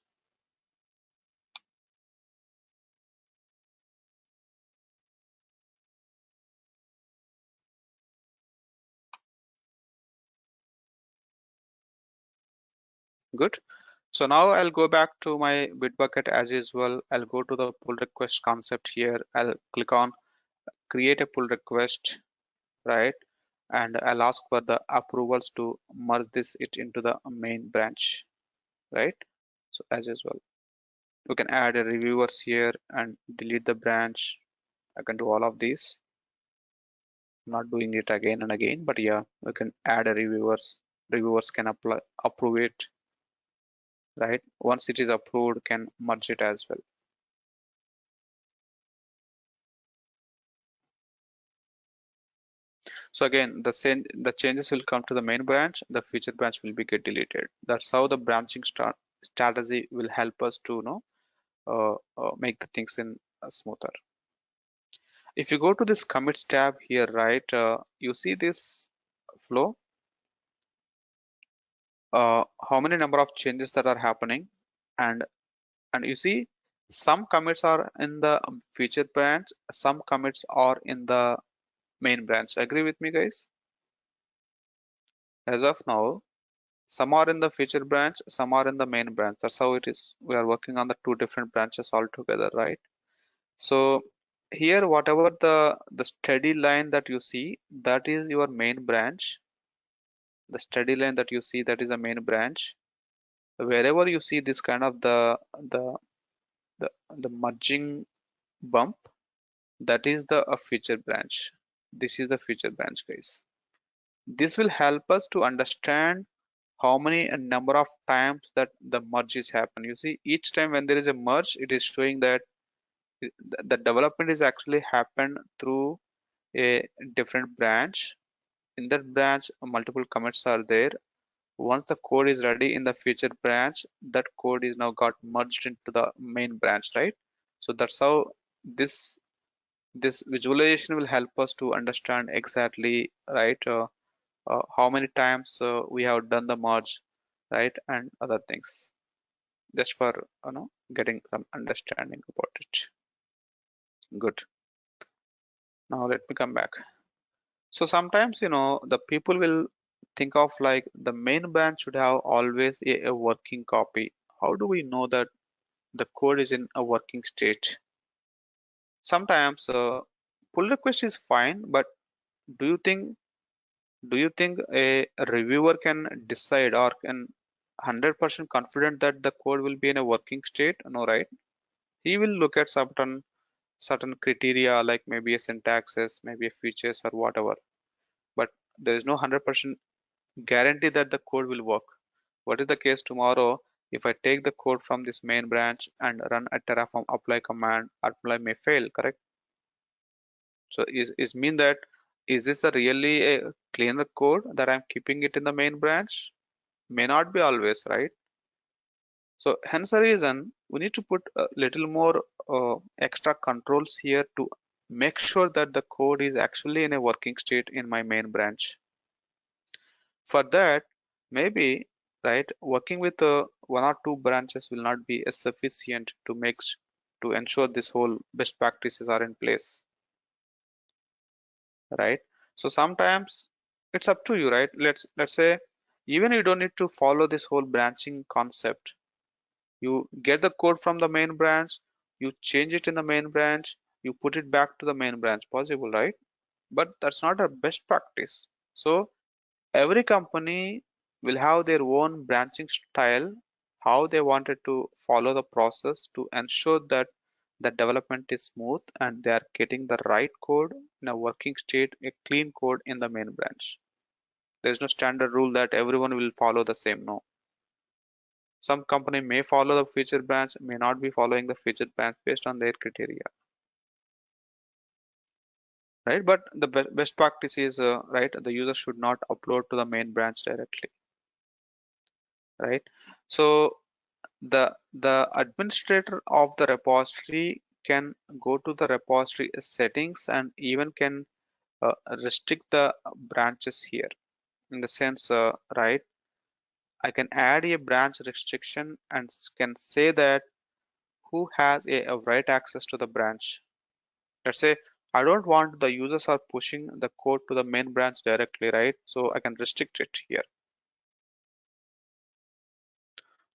Good. So now I'll go back to my Bitbucket as usual. I'll go to the pull request concept here. I'll click on create a pull request, right? And I'll ask for the approvals to merge this it into the main branch, right? So as usual, you can add a reviewers here and delete the branch. I can do all of these. I'm not doing it again and again, but yeah, we can add a reviewers. Reviewers can apply approve it, right? Once it is approved, can merge it as well. So again, the changes will come to the main branch. The feature branch will be get deleted. That's how the branching strategy will help us to make the things in smoother. If you go to this commits tab here, right, you see this flow. How many number of changes that are happening, and you see some commits are in the feature branch, some commits are in the main branch. Agree with me, guys? As of now, some are in the feature branch, some are in the main branch. That's how it is. We are working on the two different branches altogether, right? So here, whatever the steady line that you see, that is your main branch. The steady line that you see, that is a main branch. Wherever you see this kind of the, the merging bump, that is the feature branch. This is the feature branch, guys. This will help us to understand how many a number of times that the merge is happen. You see, each time when there is a merge, it is showing that the development is actually happened through a different branch. In that branch, multiple commits are there. Once the code is ready in the feature branch, that code is now got merged into the main branch, right? So that's how this this visualization will help us to understand exactly, right, how many times we have done the merge, right, and other things, just for getting some understanding about it. Good. Now let me come back. So sometimes the people will think of like the main branch should have always a working copy. How do we know that the code is in a working state? Sometimes pull request is fine, but do you think a reviewer can decide or can 100% confident that the code will be in a working state? No, right? He will look at certain criteria like maybe a syntaxes, maybe a features or whatever. But there is no 100% guarantee that the code will work. What is the case tomorrow if I take the code from this main branch and run a Terraform apply command, apply may fail, correct? So is mean that is this a really a cleaner code that I'm keeping it in the main branch? May not be always, right? So hence the reason we need to put a little more extra controls here to make sure that the code is actually in a working state in my main branch. For that, maybe, right, working with one or two branches will not be sufficient to to ensure this whole best practices are in place, right? So sometimes it's up to you, right? Let's say even you don't need to follow this whole branching concept. You get the code from the main branch, you change it in the main branch, you put it back to the main branch, possible, right? But that's not a best practice. So every company will have their own branching style, how they wanted to follow the process to ensure that the development is smooth and they are getting the right code in a working state, a clean code in the main branch. There's no standard rule that everyone will follow the same. No. Some company may follow the feature branch, may not be following the feature branch based on their criteria, right? But the best practice is, right, the user should not upload to the main branch directly, right? So the administrator of the repository can go to the repository settings and even can restrict the branches here in the sense, right, I can add a branch restriction and can say that who has a right access to the branch. Let's say I don't want the users are pushing the code to the main branch directly, right? So I can restrict it here.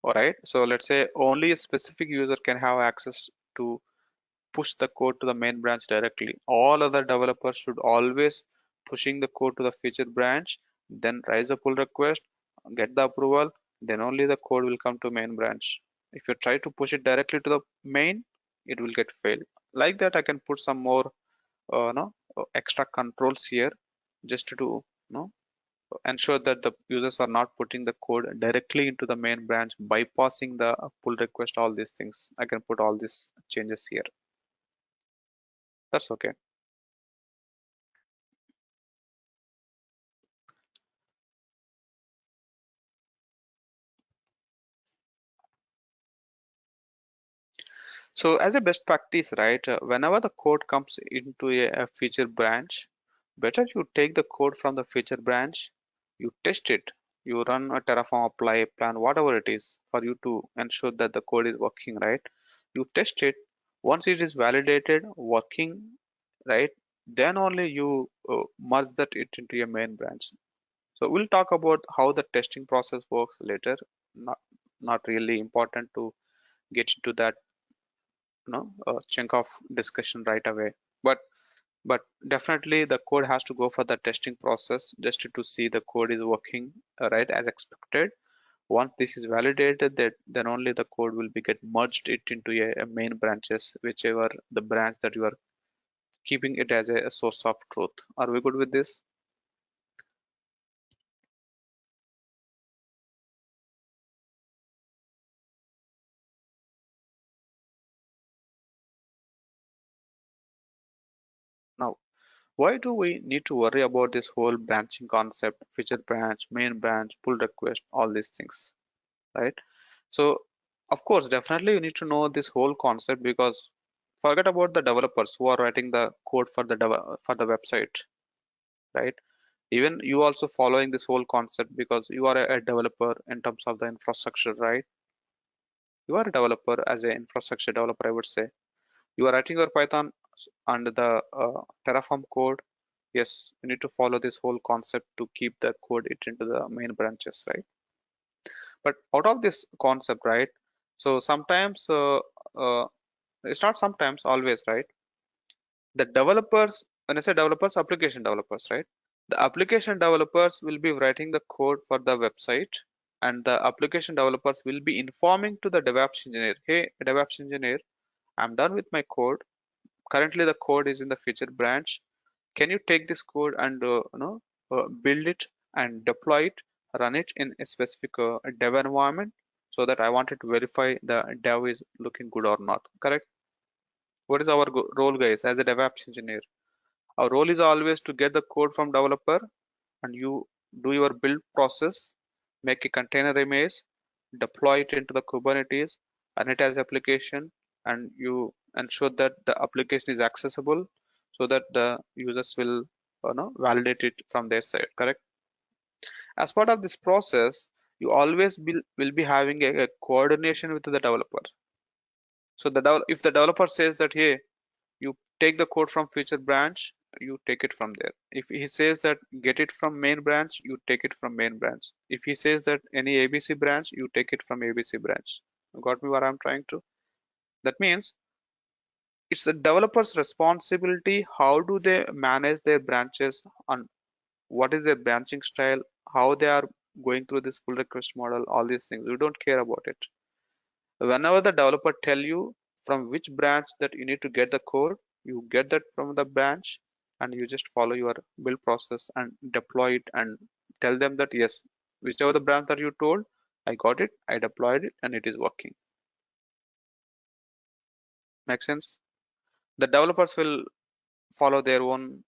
All right, so let's say only a specific user can have access to push the code to the main branch directly. All other developers should always pushing the code to the feature branch, then raise a pull request, get the approval, then only the code will come to main branch. If you try to push it directly to the main, it will get failed. Like that, I can put some more no, extra controls here just to ensure that the users are not putting the code directly into the main branch, bypassing the pull request, all these things. I can put all these changes here. That's okay. So as a best practice, right, whenever the code comes into a feature branch, better you take the code from the feature branch, you test it, you run a Terraform apply plan, whatever it is, for you to ensure that the code is working, right? You test it. Once it is validated, working, right, then only you merge that it into your main branch. So we'll talk about how the testing process works later. Not not really important to get into that chunk of discussion right away, but definitely the code has to go for the testing process just to see the code is working right as expected. Once this is validated, that then only the code will be get merged it into a main branches, whichever the branch that you are keeping it as a source of truth. Are we good with this? Why do we need to worry about this whole branching concept, feature branch, main branch, pull request, all these things, right? So of course, definitely you need to know this whole concept, because forget about the developers who are writing the code for the for the website, right? Even you also following this whole concept because you are a developer in terms of the infrastructure, right? You are a developer as an infrastructure developer, I would say. You are writing your Python and the Terraform code. Yes, you need to follow this whole concept to keep the code it into the main branches, right? But out of this concept, right? So sometimes, uh, it's not sometimes, always, right? The developers, when I say developers, application developers, right? The application developers will be writing the code for the website, and the application developers will be informing to the DevOps engineer, hey, DevOps engineer, I'm done with my code. Currently, the code is in the feature branch. Can you take this code and build it and deploy it, run it in a specific dev environment, so that I wanted to verify the dev is looking good or not. Correct? What is our role, guys, as a DevOps engineer? Our role is always to get the code from developer, and you do your build process, make a container image, deploy it into the Kubernetes, run it as application, and you ensure that the application is accessible so that the users will validate it from their side. Correct? As part of this process, you always will be having a coordination with the developer. So if the developer says that, hey, you take the code from feature branch, you take it from there. If he says that get it from main branch, you take it from main branch. If he says that any ABC branch, you take it from ABC branch. Got me what I'm trying to? That means it's the developer's responsibility. How do they manage their branches, and what is their branching style, how they are going through this pull request model, all these things. We don't care about it. Whenever the developer tell you from which branch that you need to get the code, you get that from the branch, and you just follow your build process and deploy it and tell them that yes, whichever the branch that you told, I got it, I deployed it, and it is working. Make sense? The developers will follow their own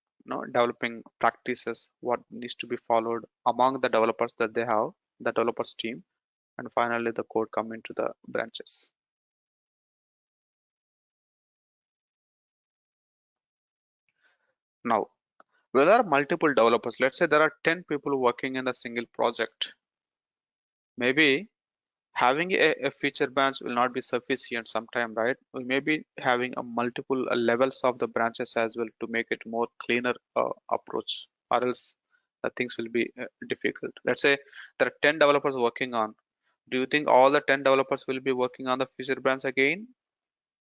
developing practices, what needs to be followed among the developers that they have, the developers team, and finally the code come into the branches. Now, where there are multiple developers, let's say there are 10 people working in a single project, maybe having a feature branch will not be sufficient sometime, right? We may be having a multiple levels of the branches as well to make it more cleaner approach, or else things will be difficult. Let's say there are 10 developers working on. Do you think all the 10 developers will be working on the feature branch again?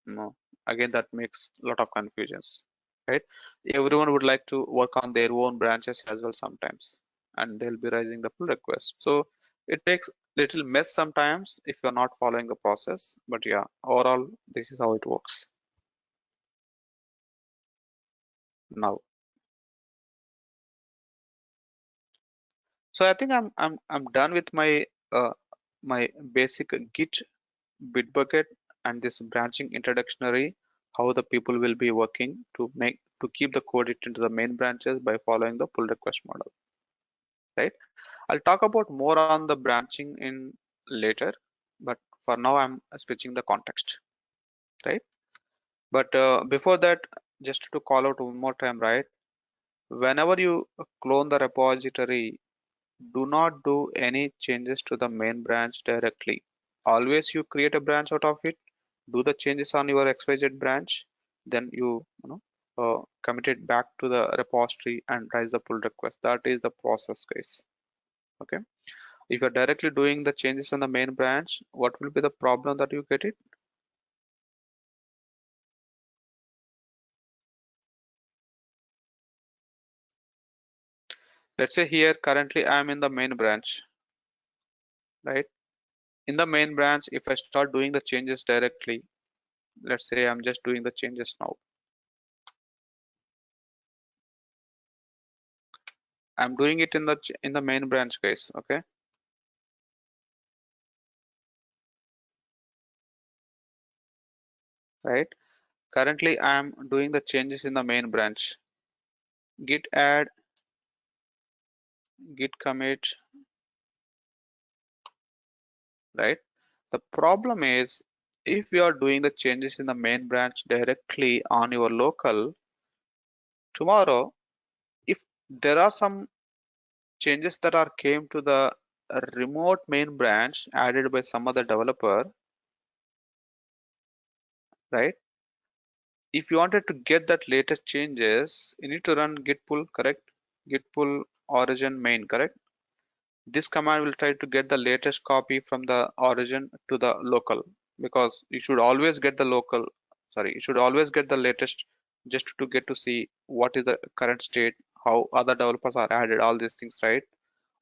No. Again, that makes a lot of confusions, right? Everyone would like to work on their own branches as well sometimes, and they'll be raising the pull request. So it takes little mess sometimes if you're not following the process. But yeah, overall, this is how it works. Now, so I think I'm done with my basic Git Bitbucket and this branching introductory, how the people will be working to keep the code it into the main branches by following the pull request model, right? I'll talk about more on the branching in later, but for now I'm switching the context, right? But before that, just to call out one more time, right? Whenever you clone the repository, do not do any changes to the main branch directly. Always you create a branch out of it, do the changes on your XYZ branch, then commit it back to the repository and raise the pull request. That is the process, guys. Okay. If you're directly doing the changes on the main branch, what will be the problem that you get it? Let's say here currently I'm in the main branch, right? In the main branch, if I start doing the changes directly, let's say I'm just doing the changes now. I'm doing it in the main branch, guys. Okay, right? Currently, I'm doing the changes in the main branch. git add, git commit, right? The problem is if we are doing the changes in the main branch directly on your local, tomorrow, if there are some changes that are came to the remote main branch added by some other developer, right? If you wanted to get that latest changes, you need to run git pull, correct? Git pull origin main, correct? This command will try to get the latest copy from the origin to the local, because you should always get the local, sorry, you should always get the latest just to get to see what is the current state, how other developers are added, all these things, right?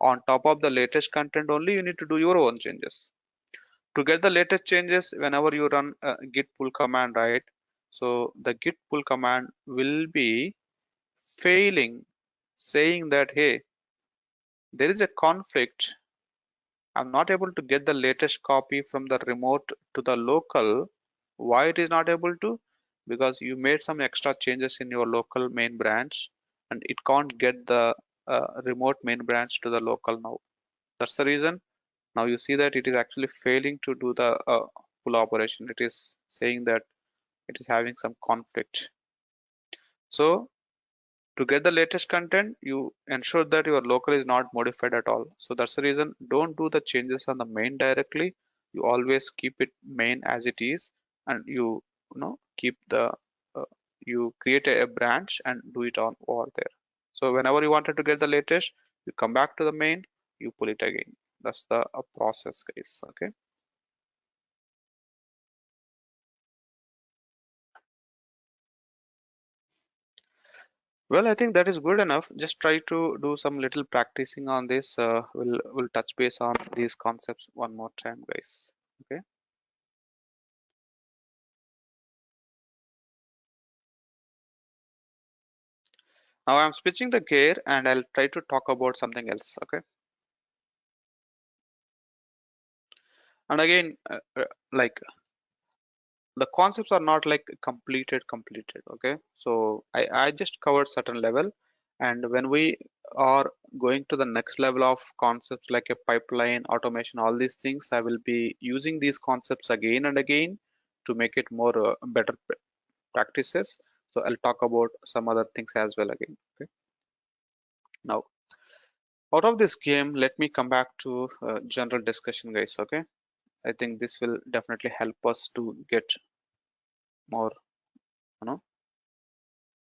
On top of the latest content only, you need to do your own changes. To get the latest changes, whenever you run a git pull command, right? So the git pull command will be failing, saying that, hey, there is a conflict. I'm not able to get the latest copy from the remote to the local. Why it is not able to? Because you made some extra changes in your local main branch and it can't get the remote main branch to the local now. That's the reason. Now you see that it is actually failing to do the pull operation. It is saying that it is having some conflict. So to get the latest content, you ensure that your local is not modified at all. So that's the reason. Don't do the changes on the main directly. You always keep it main as it is, and you know keep the you create a branch and do it on over there. So whenever you wanted to get the latest, you come back to the main, you pull it again. That's the process, guys. Okay. Well, I think that is good enough. Just try to do some little practicing on this. We'll touch base on these concepts one more time, guys. Okay. Now I'm switching the gear and I'll try to talk about something else. Okay. And again, like the concepts are not like completed. Okay. So I just covered certain level, and when we are going to the next level of concepts like a pipeline, automation, all these things, I will be using these concepts again and again to make it more better practices. So I'll talk about some other things as well again. Okay. Now, out of this game, let me come back to general discussion, guys. Okay. I think this will definitely help us to get more, you know,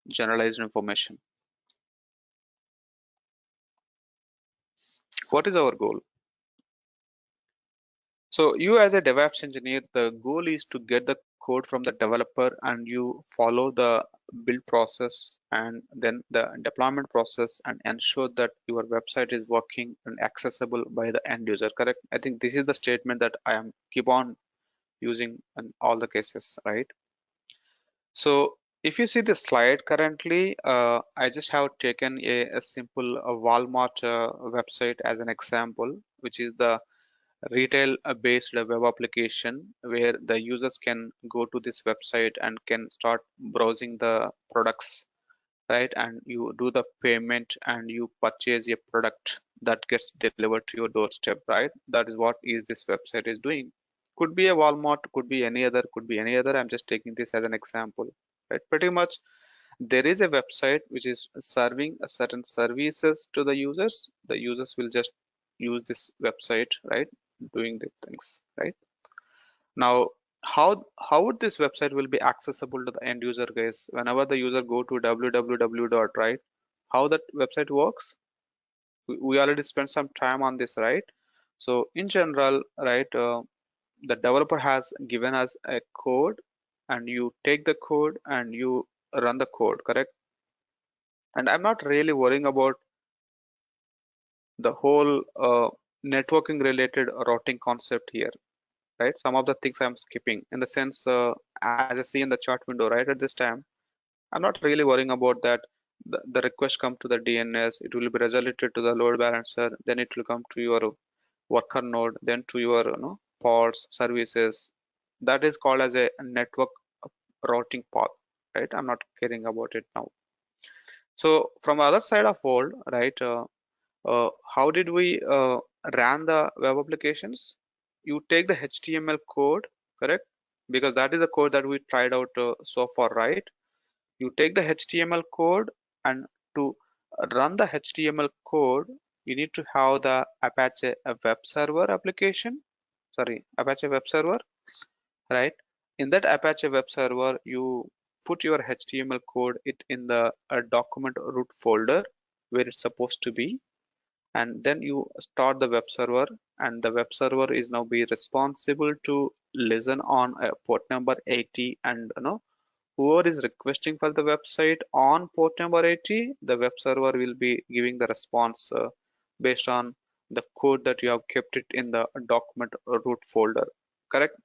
generalized information. What is our goal? So you as a DevOps engineer, the goal is to get the code from the developer and you follow the build process and then the deployment process and ensure that your website is working and accessible by the end user, correct? I think this is the statement that I am keep on using in all the cases, right? So if you see the slide currently, I just have taken a simple Walmart website as an example, which is the retail based web application where the users can go to this website and can start browsing the products, right? And you do the payment and you purchase a product that gets delivered to your doorstep, right? That is what is this website is doing. Could be a Walmart, could be any other, could be any other. I'm just taking this as an example, right? Pretty much there is a website which is serving a certain services to the users. The users will just use this website, right? Doing the things, right? Now, how would this website will be accessible to the end user, guys? Whenever the user go to www dot, right? How that website works? We already spent some time on this, right? So in general, right, the developer has given us a code and you take the code and you run the code, correct? And I'm not really worrying about the whole networking related routing concept here, right? Some of the things I'm skipping in the sense, as I see in the chart window, right? At this time, I'm not really worrying about that. The request come to the DNS, it will be resolved to the load balancer, then it will come to your worker node, then to your pods, services. That is called as a network routing path, right? I'm not caring about it now. So from the other side of world, right? How did we run the web applications? You take the HTML code, correct? Because that is the code that we tried out so far, right? You take the HTML code, and to run the HTML code, you need to have the Apache web server application, sorry, Apache web server, right? In that Apache web server, you put your HTML code it in the document root folder where it's supposed to be, and then you start the web server, and the web server is now be responsible to listen on port number 80, and whoever is requesting for the website on port number 80, the web server will be giving the response based on the code that you have kept it in the document root folder, correct?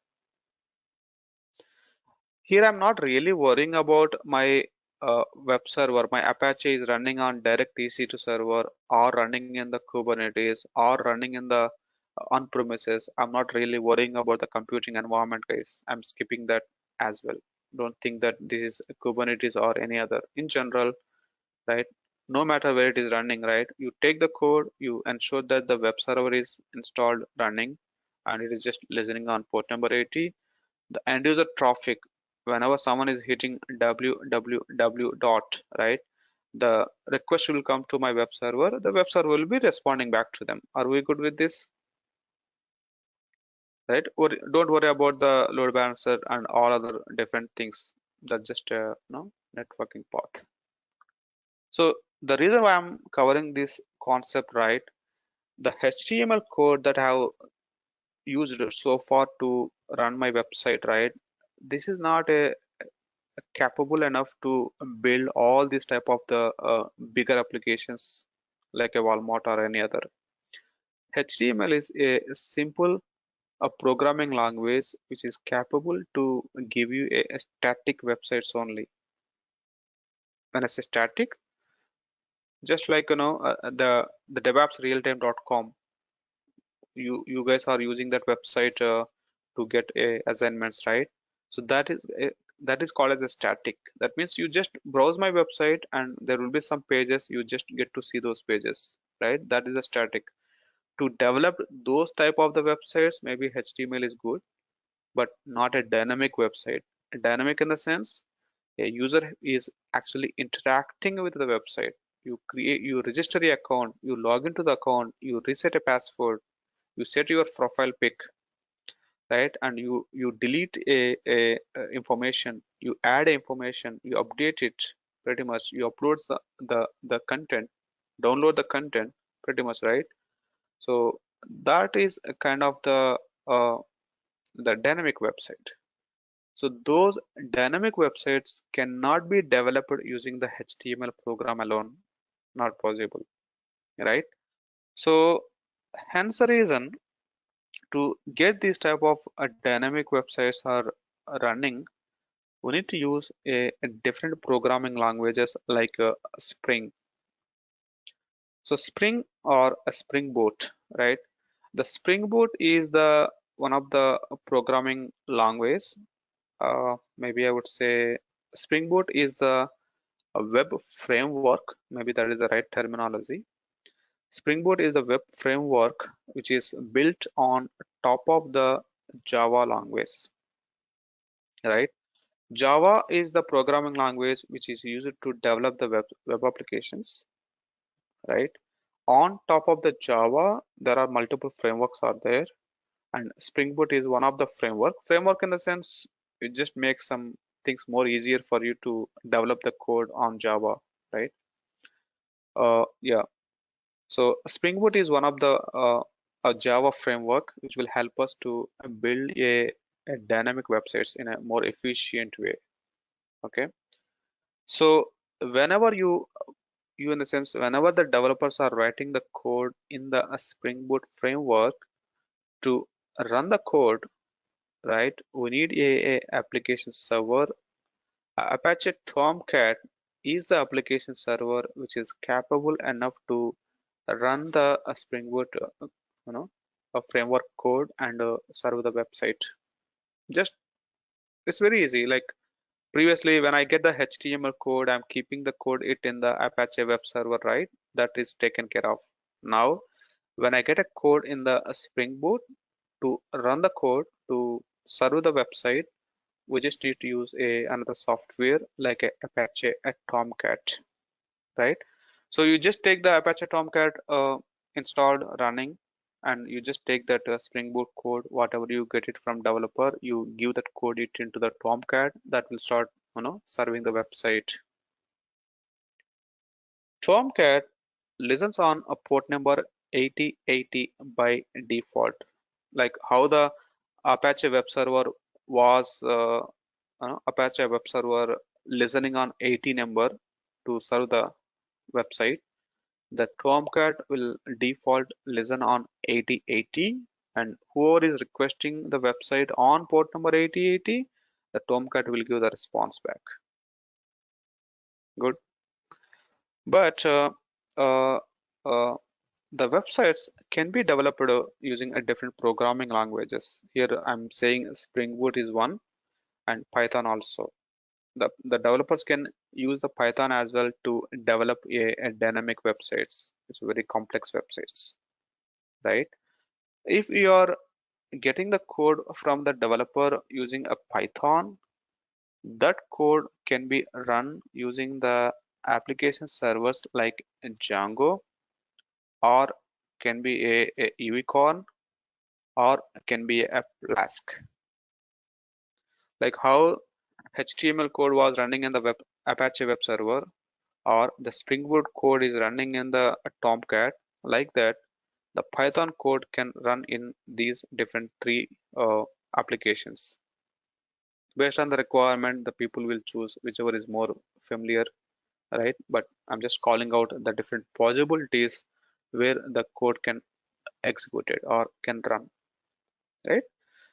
Here I'm not really worrying about my web server. My Apache is running on direct EC2 server, or running in the Kubernetes, or running in the on premises. I'm not really worrying about the computing environment, guys. I'm skipping that as well. Don't think that this is Kubernetes or any other. In general, right? No matter where it is running, right? You take the code, you ensure that the web server is installed running, and it is just listening on port number 80. The end user traffic, whenever someone is hitting www dot, right, the request will come to my web server. The web server will be responding back to them. Are we good with this, right? Or don't worry about the load balancer and all other different things. That's just a networking path. So the reason why I'm covering this concept, right, the HTML code that I have used so far to run my website, right, this is not a capable enough to build all these type of the bigger applications like a Walmart or any other. HTML is a simple programming language which is capable to give you a static websites only. When I say static, just like the DevOps realtime.com, you guys are using that website to get assignments, right? So that is called as a static. That means you just browse my website and there will be some pages, you just get to see those pages, right? That is a static. To develop those type of the websites, maybe HTML is good, but not a dynamic website. A dynamic in the sense a user is actually interacting with the website. You register your account, you log into the account, you reset a password, you set your profile pic, right? And you delete a information, you add information, you update it, pretty much you upload the content, download the content, pretty much, right? So that is a kind of uh, the dynamic website. So those dynamic websites cannot be developed using the HTML program alone, not possible, right? So hence the reason, to get these type of dynamic websites are running, we need to use a different programming languages like Spring. So Spring or a Spring Boot, right? The Spring Boot is the one of the programming language. Maybe I would say Spring Boot is the web framework. Maybe that is the right terminology. Spring Boot is the web framework which is built on top of the Java language, right? Java is the programming language which is used to develop the web applications, right? On top of the Java, there are multiple frameworks are there, and Spring Boot is one of the framework. Framework in the sense it just makes some things more easier for you to develop the code on Java, right? Yeah. So Spring Boot is one of the a Java framework which will help us to build a dynamic websites in a more efficient way. Okay. So whenever you in the sense whenever the developers are writing the code in the Spring Boot framework, to run the code, right, we need a application server. Apache Tomcat is the application server which is capable enough to run the Spring Boot you know a framework code and serve the website. Just it's very easy, like previously when I get the HTML code, I'm keeping the code it in the Apache web server, right? That is taken care of. Now when I get a code in the Spring Boot, to run the code to serve the website, we just need to use another software like a Apache a Tomcat, right? So you just take the Apache Tomcat installed running, and you just take that Spring Boot code, whatever you get it from developer, you give that code it into the Tomcat that will start, serving the website. Tomcat listens on a port number 8080 by default, like how the Apache web server was Apache web server listening on 80 number to serve the website. The Tomcat will default listen on 8080, and whoever is requesting the website on port number 8080, the Tomcat will give the response back. Good. But uh, uh, the websites can be developed using a different programming languages. Here I'm saying Spring Boot is one, and Python also. The developers can use the Python as well to develop a dynamic websites. It's very complex websites, right? If you are getting the code from the developer using a Python, that code can be run using the application servers like Django, or can be a unicorn, or can be a Flask. Like how HTML code was running in the Apache web server, or the Spring Boot code is running in the Tomcat, like that, the Python code can run in these different three applications. Based on the requirement, the people will choose whichever is more familiar, right? But I'm just calling out the different possibilities where the code can execute it or can run, right?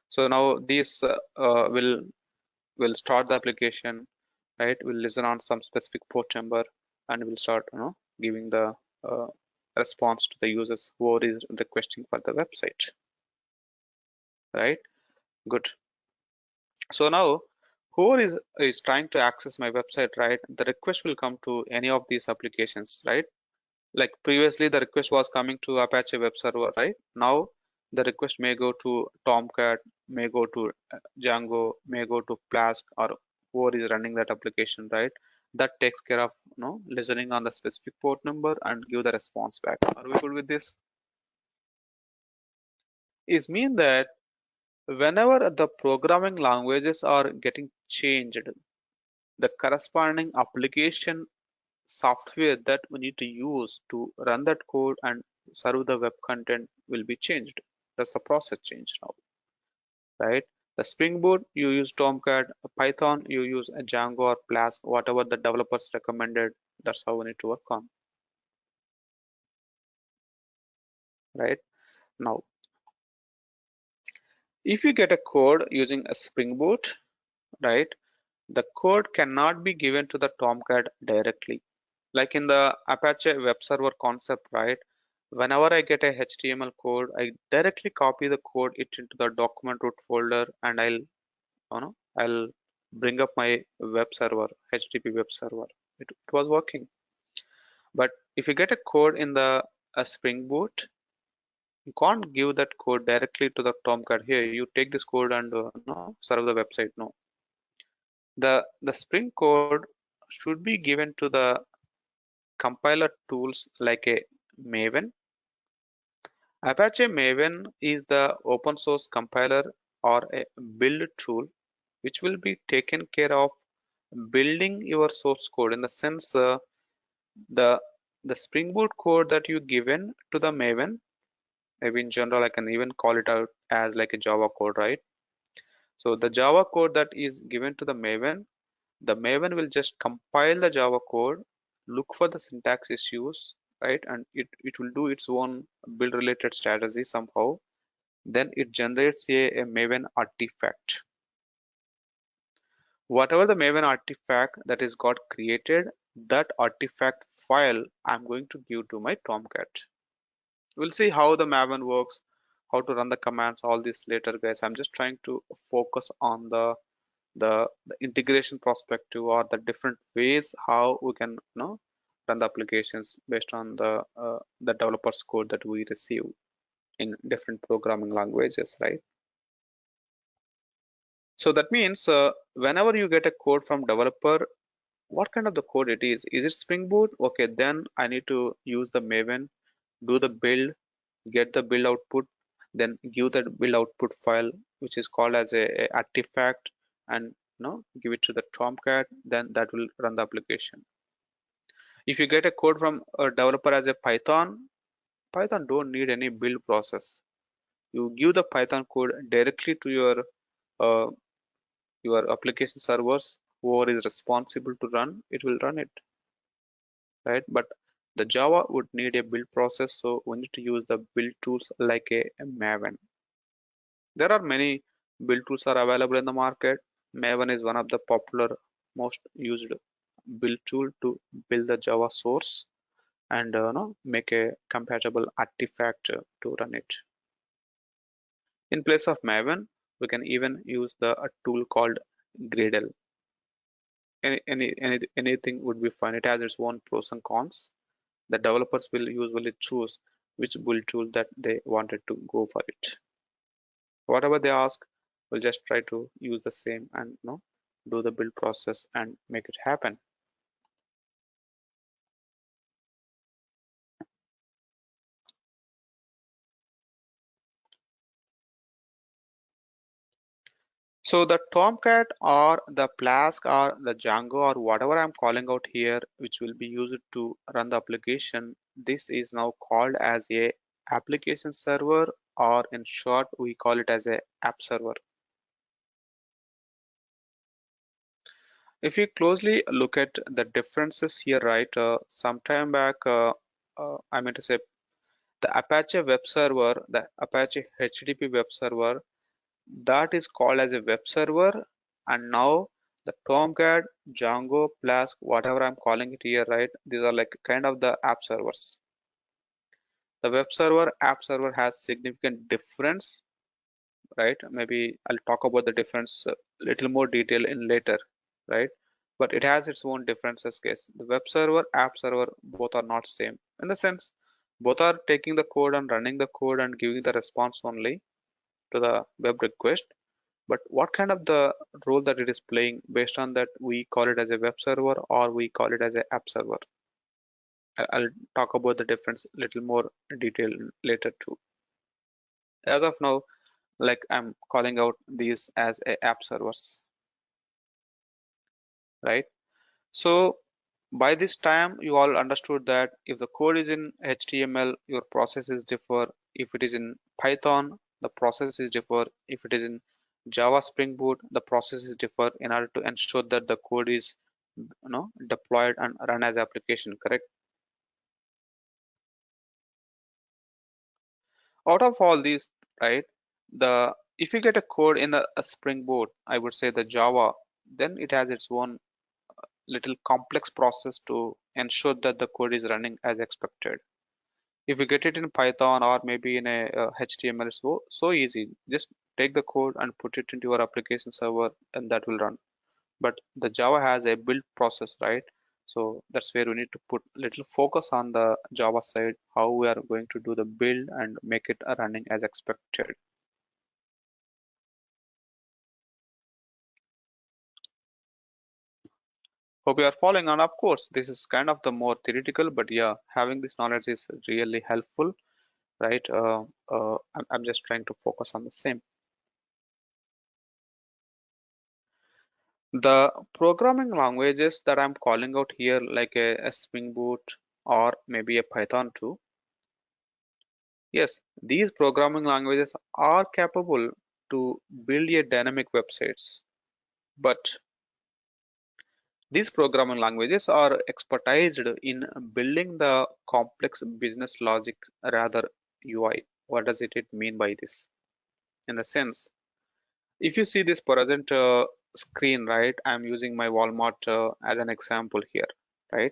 So now these will start the application, right? We'll listen on some specific port number, and we'll start, giving the uh, response to the users who is requesting for the website, right? Good. So now whoever is trying to access my website, right? The request will come to any of these applications, right? Like previously the request was coming to Apache web server, right? Now the request may go to Tomcat, may go to Django, may go to Flask, or whoever is running that application, right? That takes care of, listening on the specific port number and give the response back. Are we good with this? Is mean that whenever the programming languages are getting changed, the corresponding application software that we need to use to run that code and serve the web content will be changed. That's the process change now, right? The Spring Boot, you use Tomcat. Python, you use a Django or Flask, whatever the developers recommended. That's how we need to work on, right? Now, if you get a code using a Spring Boot, right, the code cannot be given to the Tomcat directly. Like in the Apache web server concept, right? Whenever I get a HTML code, I directly copy the code it into the document root folder, and I'll bring up my web server, HTTP web server. It was working. But if you get a code in the Spring Boot, you can't give that code directly to the Tomcat. Here, you take this code and no, serve the website. No, the Spring code should be given to the compiler tools like a Maven. Apache Maven is the open source compiler or a build tool which will be taken care of building your source code, in the sense the the Spring Boot code that you given to the Maven, maybe in general I can even call it out as like a Java code, right? So the Java code that is given to the Maven will just compile the Java code, look for the syntax issues, right? And it will do its own build related strategy somehow. Then it generates a Maven artifact. Whatever the Maven artifact that is got created, that artifact file I'm going to give to my Tomcat. We'll see how the Maven works, how to run the commands, all this later, guys. I'm just trying to focus on the the integration perspective, or the different ways how we can run the applications based on the developer's code that we receive in different programming languages, right? So that means whenever you get a code from developer, what kind of the code it is? Is it Spring Boot? Okay, then I need to use the Maven, do the build, get the build output, then give the build output file, which is called as a artifact, and give it to the Tomcat. Then that will run the application. If you get a code from a developer as a Python don't need any build process. You give the Python code directly to uh, your application servers. Whoever is responsible to run, it will run it, right? But the Java would need a build process, so we need to use the build tools like a Maven. There are many build tools are available in the market. Maven is one of the popular, most used build tool to build the Java source and make a compatible artifact to run it. In place of Maven, we can even use a tool called Gradle. Anything would be fine. It has its own pros and cons. The developers will usually choose which build tool that they wanted to go for it. Whatever they ask, we'll just try to use the same and do the build process and make it happen. So the Tomcat or the Flask or the Django or whatever I'm calling out here, which will be used to run the application, this is now called as a application server, or in short, we call it as a app server. If you closely look at the differences here, right, some time back, I meant to say the Apache web server, the Apache HTTP web server, that is called as a web server, and now the Tomcat, Django, Flask, whatever I'm calling it here, right, these are like kind of the app servers. The web server, app server has significant difference, right? Maybe I'll talk about the difference little more detail in later, right? But it has its own differences case. The web server, app server, both are not same in the sense both are taking the code and running the code and giving the response only to the web request. But what kind of the role that it is playing, based on that we call it as a web server or we call it as a app server. I'll talk about the difference little more detail later too. As of now, like I'm calling out these as a app servers, right? So by this time you all understood that if the code is in HTML, your processes differ. If it is in Python, the processes differ. If it is in Java Spring Boot, the processes differ, in order to ensure that the code is deployed and run as application, correct? Out of all these, right, the if you get a code in a Spring Boot, I would say the Java, then it has its own little complex process to ensure that the code is running as expected. If you get it in Python or maybe in a HTML, it's so easy. Just take the code and put it into your application server and that will run. But the Java has a build process, right? So that's where we need to put little focus on the Java side, how we are going to do the build and make it running as expected. Hope you are following, and of course this is kind of the more theoretical, but yeah, having this knowledge is really helpful, right? I'm just trying to focus on the same. The programming languages that I'm calling out here, like a Spring Boot or maybe a Python too. Yes, these programming languages are capable to build a dynamic websites, but these programming languages are expertised in building the complex business logic rather UI. What does it mean by this? In the sense, if you see this present screen, right, I'm using my Walmart as an example here, right?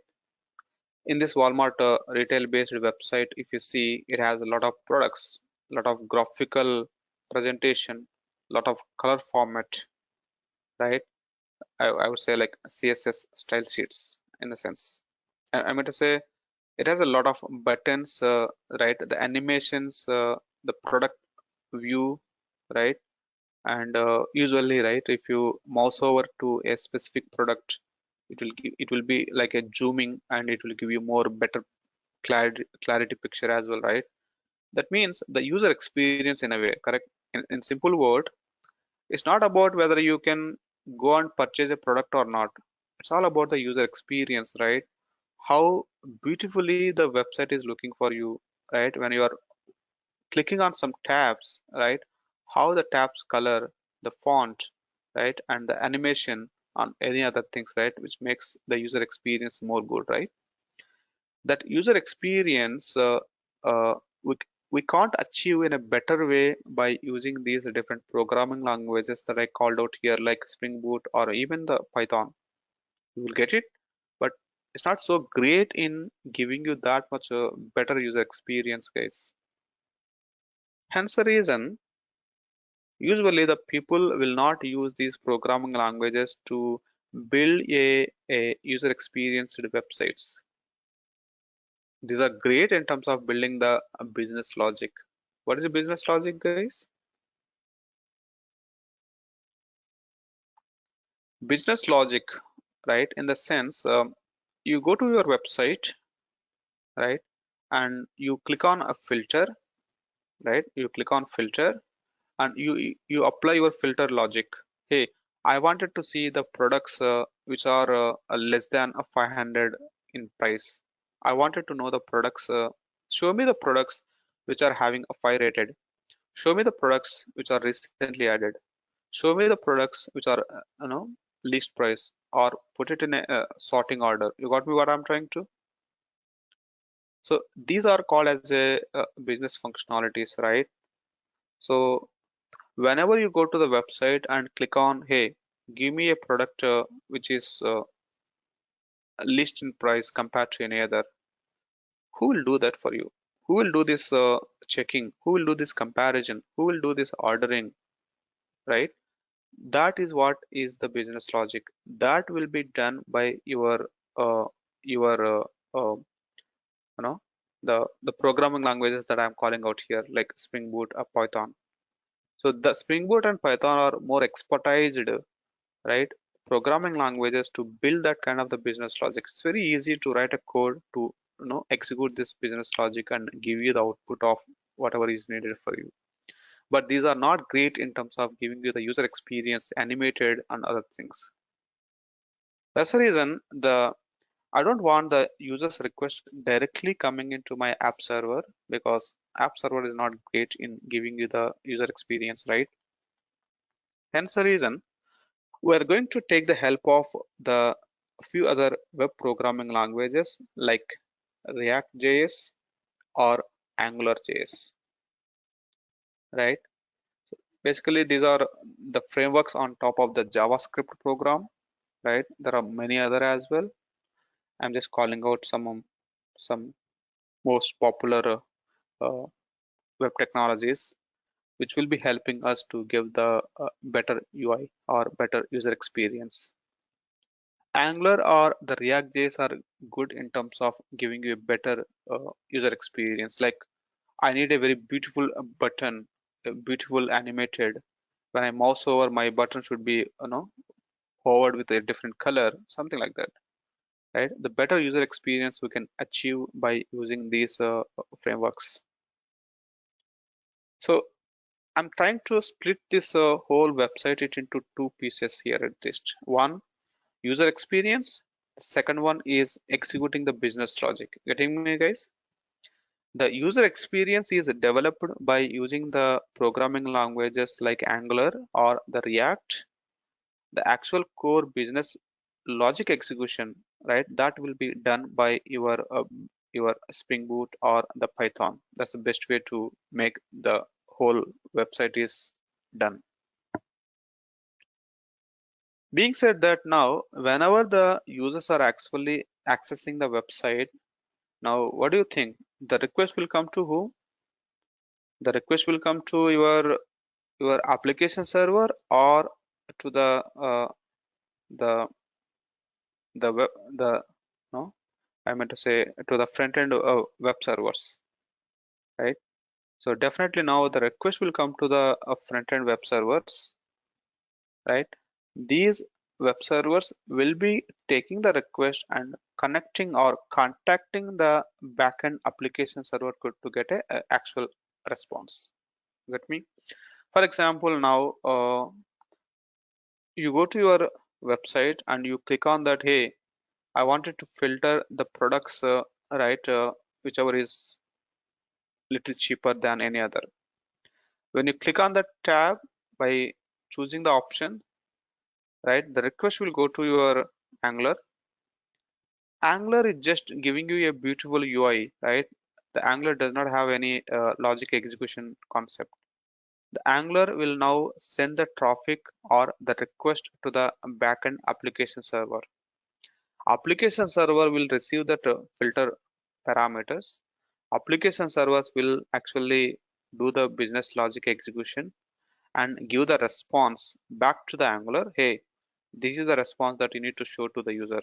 In this Walmart retail based website, if you see, it has a lot of products, a lot of graphical presentation, lot of color format, right? I would say like CSS style sheets in a sense. I meant to say it has a lot of buttons, right? The animations, the product view, right? And usually, right, if you mouse over to a specific product, it will be like a zooming, and it will give you more better clarity picture as well, right? That means the user experience in a way, correct? In simple word, it's not about whether you can go and purchase a product or not. It's all about the user experience, right? How beautifully the website is looking for you, right? When you are clicking on some tabs, right? How the tabs color, the font, right? And the animation on any other things, right? Which makes the user experience more good, right? That user experience uh, we, we can't achieve in a better way by using these different programming languages that I called out here, like Spring Boot or even the Python. You will get it, but it's not so great in giving you that much better user experience, guys. Hence the reason usually the people will not use these programming languages to build a user experienced websites. These are great in terms of building the business logic. What is the business logic, guys? Business logic, right? In the sense, you go to your website, right? And you click on a filter, right? You click on filter and you apply your filter logic. Hey, I wanted to see the products which are less than a 500 in price. I wanted to know the products. Show me the products which are having a 5 rated. Show me the products which are recently added. Show me the products which are least price, or put it in a sorting order. You got me what I'm trying to? So these are called as a business functionalities, right? So whenever you go to the website and click on, hey, give me a product which is least in price compared to any other, who will do that for you? Who will do this checking? Who will do this comparison? Who will do this ordering, right? That is what is the business logic. That will be done by your you know the programming languages that I'm calling out here, like Spring Boot or Python. So the Spring Boot and Python are more expertized, right, programming languages to build that kind of the business logic. It's very easy to write a code to execute this business logic and give you the output of whatever is needed for you. But these are not great in terms of giving you the user experience, animated and other things. That's the reason I don't want the user's request directly coming into my app server, because app server is not great in giving you the user experience, right? Hence the reason we're going to take the help of the few other web programming languages like React.js or AngularJS, right? Basically, these are the frameworks on top of the JavaScript program, right? There are many other as well. I'm just calling out some most popular uh, web technologies which will be helping us to give the better UI or better user experience. Angular or the React.js are good in terms of giving you a better user experience. Like, I need a very beautiful button, beautiful animated. When I mouse over, my button should be, hovered with a different color, something like that, right? The better user experience we can achieve by using these frameworks. So I'm trying to split this whole website it into two pieces here at least. One, user experience. The second one is executing the business logic. Getting me, guys? The user experience is developed by using the programming languages like Angular or the React. The actual core business logic execution, right? That will be done by your Spring Boot or the Python. That's the best way to make the whole website is done. Being said that, now whenever the users are actually accessing the website, now what do you think? The request will come to who? The request will come to your application server, or to the the web the no I meant to say to the front end web servers, right? So definitely now the request will come to the front end web servers, right? These web servers will be taking the request and connecting or contacting the backend application server to get a actual response. Get me? For example, now you go to your website and you click on that. Hey, I wanted to filter the products, right? Whichever is little cheaper than any other. When you click on that tab by choosing the option, right, the request will go to your Angular. Angular is just giving you a beautiful UI, right? The Angular does not have any logic execution concept. The Angular will now send the traffic or the request to the backend application server. Application server will receive the filter parameters. Application servers will actually do the business logic execution and give the response back to the Angular. Hey, this is the response that you need to show to the user.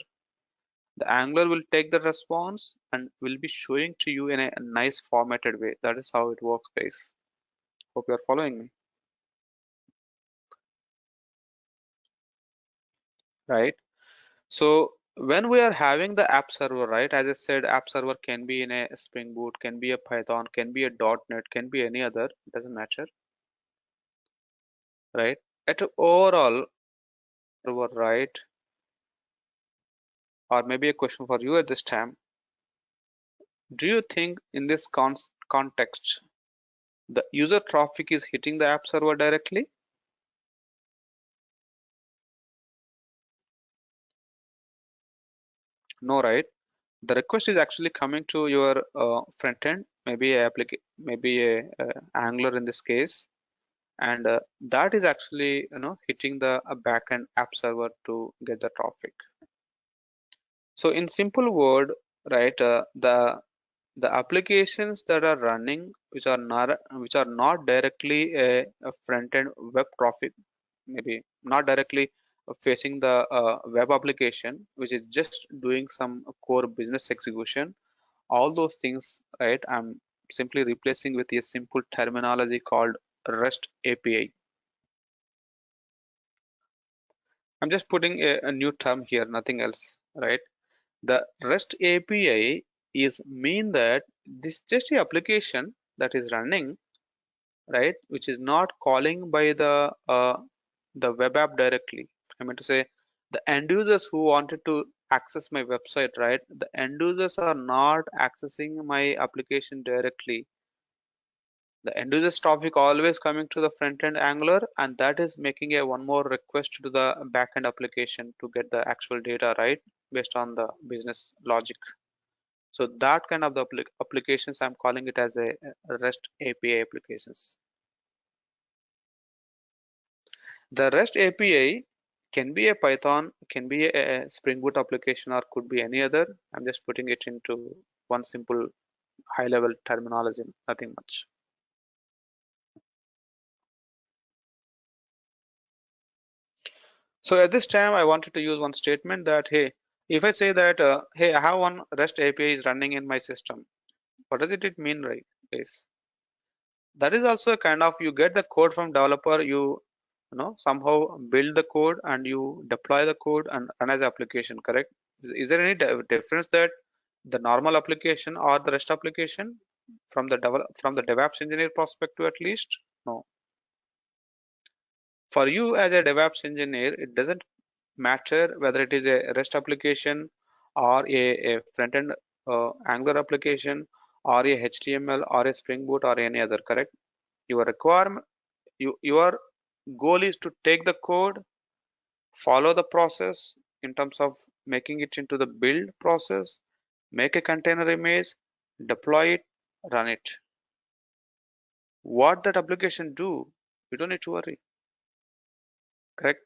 The Angular will take the response and will be showing to you in a nice formatted way. That is how it works, guys. Hope you are following me, right? So when we are having the app server, right? As I said, app server can be in a Spring Boot, can be a Python, can be a .NET, can be any other. It doesn't matter, right? At overall server, right? Or maybe a question for you at this time. Do you think in this context, the user traffic is hitting the app server directly? No, right? The request is actually coming to your front end, maybe a Angular in this case, and that is actually hitting the backend app server to get the traffic. So in simple word, right, the applications that are running which are not directly a front end web traffic, maybe not directly facing the web application, which is just doing some core business execution, all those things, right, I'm simply replacing with a simple terminology called REST API. I'm just putting a new term here, nothing else, right? The REST API is mean that this is just a application that is running, right, which is not calling by the web app directly. I mean to say, the end users who wanted to access my website, right, the end users are not accessing my application directly. The end user's traffic always coming to the front end Angular, and that is making a one more request to the backend application to get the actual data, right, based on the business logic. So that kind of the applications, I'm calling it as a REST API applications. The REST API can be a Python, can be a Spring Boot application, or could be any other. I'm just putting it into one simple high level terminology, nothing much. So at this time, I wanted to use one statement that, hey, if I say that, hey, I have one REST API is running in my system, what does it mean, right? Is that is also a kind of, you get the code from developer, you know somehow build the code and you deploy the code and run as application, correct? Is there any difference that the normal application or the REST application from the DevOps engineer perspective at least? No. For you as a DevOps engineer, it doesn't matter whether it is a REST application or a front-end Angular application or a HTML or a Spring Boot or any other, correct? Your requirement, your goal is to take the code, follow the process in terms of making it into the build process, make a container image, deploy it, run it. What that application do, you don't need to worry, correct?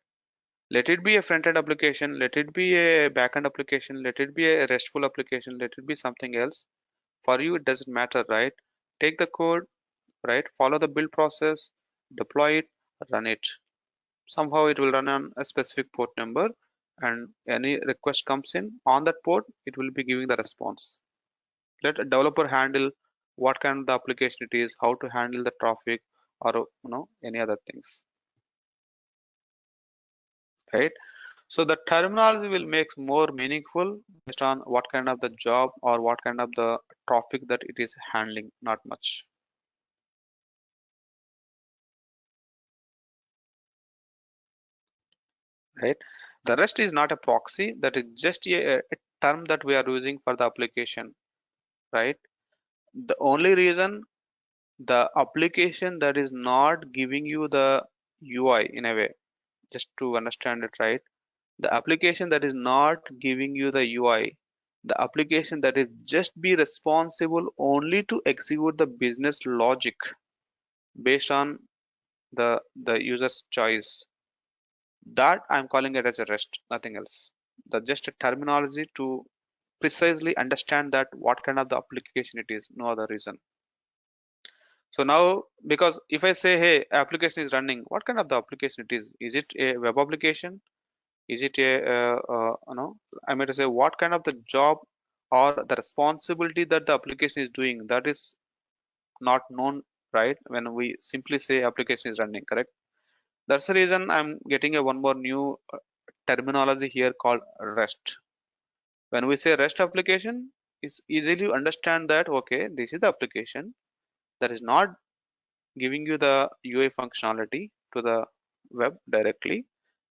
Let it be a front-end application, let it be a back-end application, let it be a RESTful application, let it be something else. For you, it doesn't matter, right? Take the code, right? Follow the build process, deploy it, run it. Somehow it will run on a specific port number, and any request comes in on that port, it will be giving the response. Let a developer handle what kind of the application it is, how to handle the traffic, or any other things, right? So the terminology will make more meaningful based on what kind of the job or what kind of the traffic that it is handling, not much. Right? The rest is not a proxy, that is just a term that we are using for the application, right? The only reason the application that is not giving you the UI in a way, just to understand it right, the application that is not giving you the UI, the application that is just be responsible only to execute the business logic based on the user's choice, that I'm calling it as a REST, nothing else. The just a terminology to precisely understand that what kind of the application it is, no other reason. So now, because if I say, hey, application is running, what kind of the application it is? Is it a web application? Is it a, I mean to say, what kind of the job or the responsibility that the application is doing, that is not known, right? When we simply say application is running, correct? That's the reason I'm getting a one more new terminology here called REST. When we say REST application, it's easy to understand that, okay, this is the application that is not giving you the UI functionality to the web directly.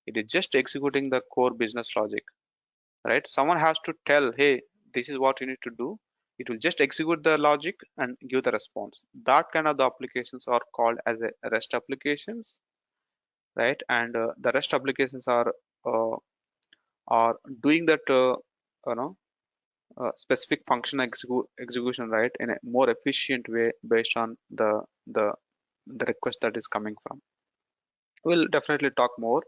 It is just executing the core business logic, right? Someone has to tell, hey, this is what you need to do. It will just execute the logic and give the response. That kind of the applications are called as a REST applications, right? And the REST applications uh, are doing that, you know, specific function execution, right, in a more efficient way based on the the request that is coming from. We'll definitely talk more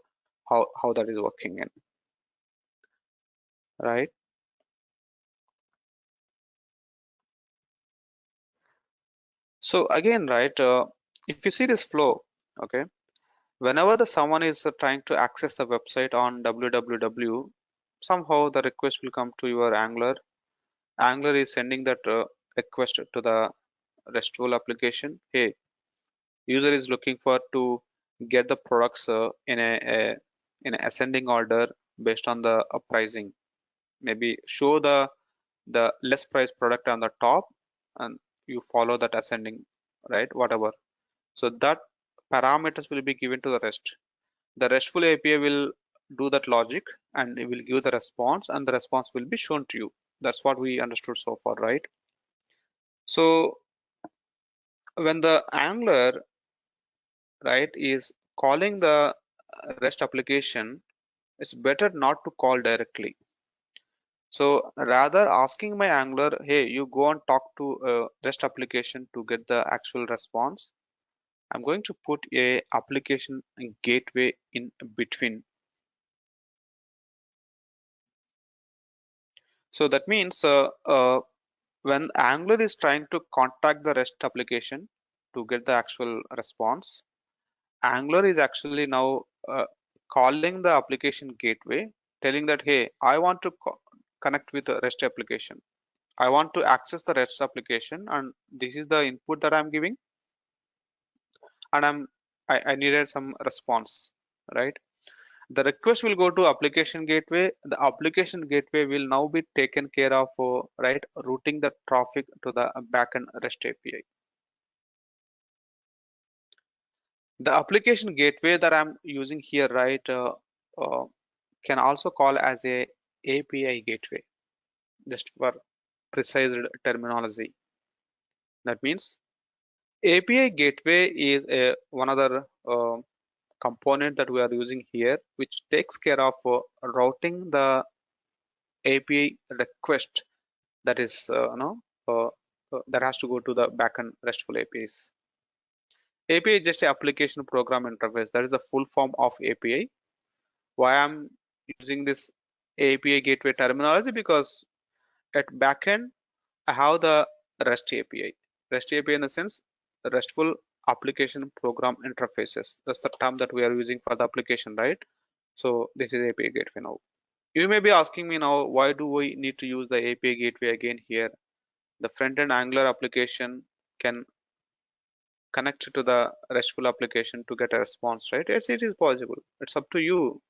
how that is working in, right? So again, right, if you see this flow, okay, whenever the someone is trying to access the website on www, somehow the request will come to your Angular is sending that request to the RESTful application. Hey, user is looking for to get the products in a ascending order based on the pricing. Maybe show the less price product on the top, and you follow that ascending, right? Whatever. So that parameters will be given to the REST. The RESTful API will do that logic and it will give the response, and the response will be shown to you. That's what we understood so far, right? So when the Angular, right, is calling the REST application, it's better not to call directly. So rather asking my Angular, hey, you go and talk to a REST application to get the actual response. I'm going to put a application gateway in between. So that means when Angular is trying to contact the REST application to get the actual response, Angular is actually now calling the application gateway, telling that, hey, I want to connect with the REST application. I want to access the REST application, and this is the input that I'm giving, and I needed some response, right? The request will go to application gateway. The application gateway will now be taken care of, right, routing the traffic to the backend REST API. The application gateway that I'm using here, right, uh, can also call as a API gateway, just for precise terminology. That means API gateway is a one other component that we are using here, which takes care of routing the API request that is that has to go to the backend RESTful APIs. API is just an application program interface. That is the full form of API. Why I'm using this API gateway terminology? Because at backend I have the REST API. REST API in the sense the RESTful application program interfaces. That's the term that we are using for the application, right? So this is API gateway now. You may be asking me now, why do we need to use the API gateway again here? The front-end Angular application can connect to the RESTful application to get a response, right? Yes, it is possible. It's up to you.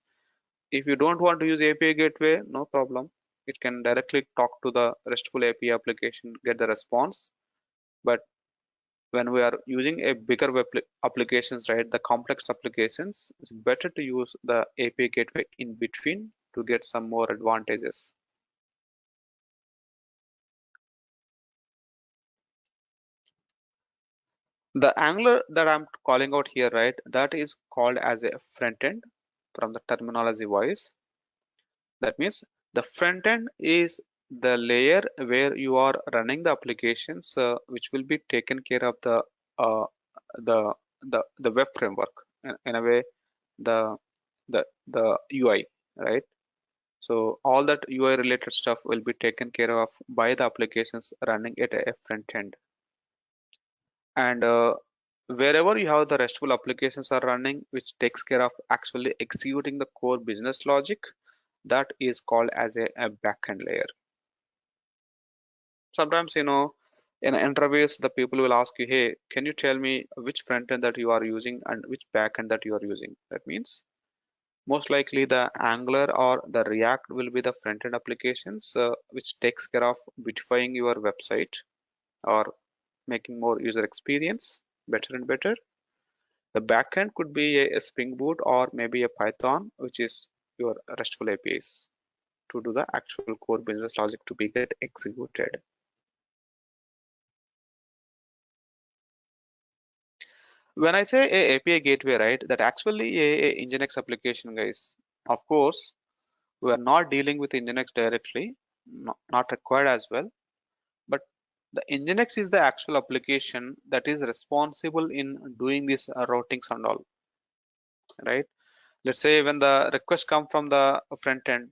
If you don't want to use API gateway, no problem. It can directly talk to the RESTful API application, get the response. But when we are using a bigger web applications, right, the complex applications, it's better to use the API gateway in between to get some more advantages. The Angular that I'm calling out here, right, that is called as a front end from the terminology wise. That means the front end is the layer where you are running the applications, which will be taken care of uh, the the web framework in a way, the the UI, right? So all that UI related stuff will be taken care of by the applications running at a front end. And wherever you have the RESTful applications are running, which takes care of actually executing the core business logic, that is called as a backend layer. Sometimes, in interviews, the people will ask you, hey, can you tell me which front end that you are using and which backend that you are using? That means most likely the Angular or the React will be the front end applications, which takes care of beautifying your website or making more user experience better and better. The backend could be a Spring Boot or maybe a Python, which is your RESTful APIs to do the actual core business logic to be get executed. When I say a API gateway, right, that actually a Nginx application, guys. Of course, we are not dealing with Nginx directly, not required as well. But the Nginx is the actual application that is responsible in doing this routings and all, right? Let's say when the request come from the front end,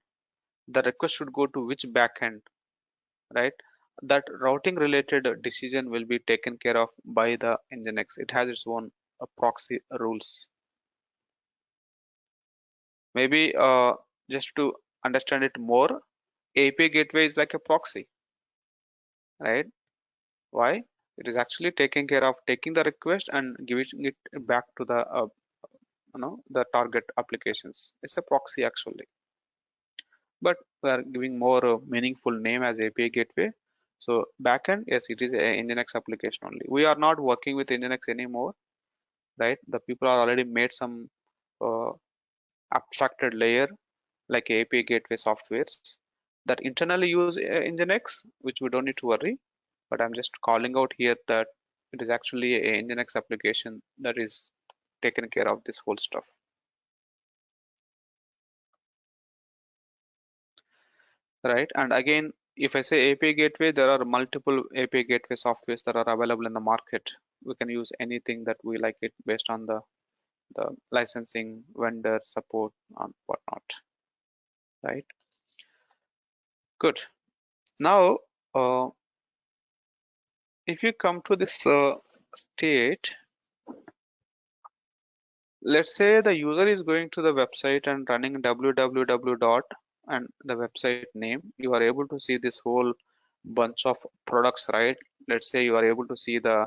the request should go to which backend, right? That routing related decision will be taken care of by the Nginx. It has its own proxy rules. Maybe just to understand it more, API gateway is like a proxy, right? Why? It is actually taking care of taking the request and giving it back to the the target applications. It's a proxy actually, but we are giving more meaningful name as API gateway. So backend, yes, it is a Nginx application only. We are not working with Nginx anymore, right? The people are already made some uh, abstracted layer like API gateway softwares that internally use Nginx, which we don't need to worry. But I'm just calling out here that it is actually a Nginx application that is taking care of this whole stuff. Right? And again, if I say API gateway, there are multiple API gateway softwares that are available in the market. We can use anything that we like it based on the licensing, vendor support, and whatnot. Right? Good. Now, if you come to this state, let's say the user is going to the website and running www dot and the website name, you are able to see this whole bunch of products, right? Let's say you are able to see the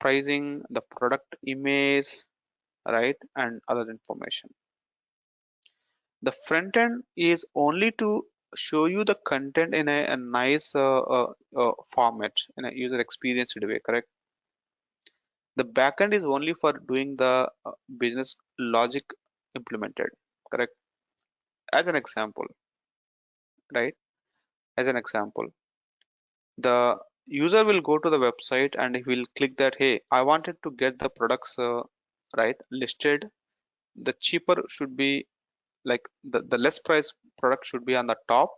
pricing, the product image, right, and other information. The front end is only to show you the content in a nice format, in a user experience way, correct? The backend is only for doing the business logic implemented, correct? As an example, right? As an example, the user will go to the website and he will click that, hey, I wanted to get the products right listed. The cheaper should be like the less price product should be on the top,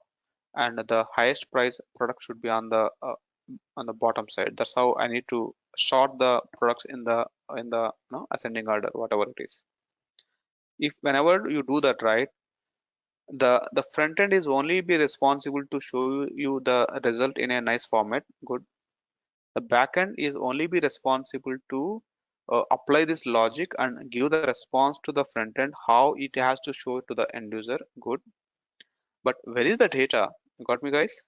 and the highest price product should be on the bottom side. That's how I need to sort the products in the ascending order, whatever it is. If whenever you do that, right, the front end is only be responsible to show you the result in a nice format, good. The backend is only be responsible to apply this logic and give the response to the front end, how it has to show to the end user. Good. But where is the data? You got me, guys?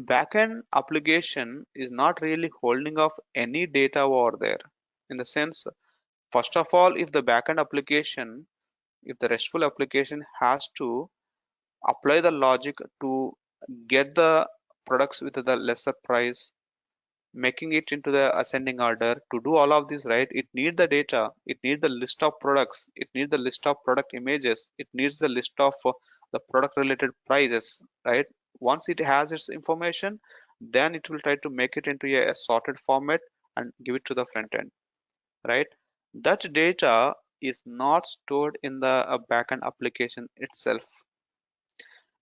Backend application is not really holding off any data over there. In the sense, first of all, if the backend application, if the RESTful application has to apply the logic to get the products with the lesser price, making it into the ascending order, to do all of this, right, it needs the data, it needs the list of products, it needs the list of product images, it needs the list of the product related prices, right? Once it has its information, then it will try to make it into a sorted format and give it to the front end, right? That data is not stored in the backend application itself.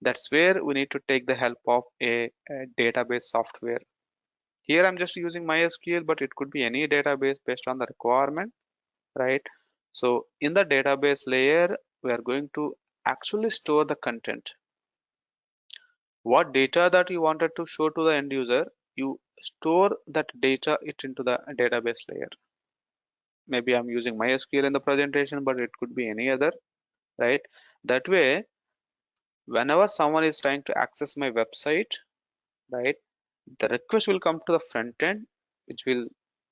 That's where we need to take the help of a database software. Here I'm just using MySQL, but it could be any database based on the requirement, right? So in the database layer, we are going to actually store the content. What data that you wanted to show to the end user, you store that data it into the database layer. Maybe I'm using MySQL in the presentation, but it could be any other, right? That way, whenever someone is trying to access my website, right, the request will come to the front end, which will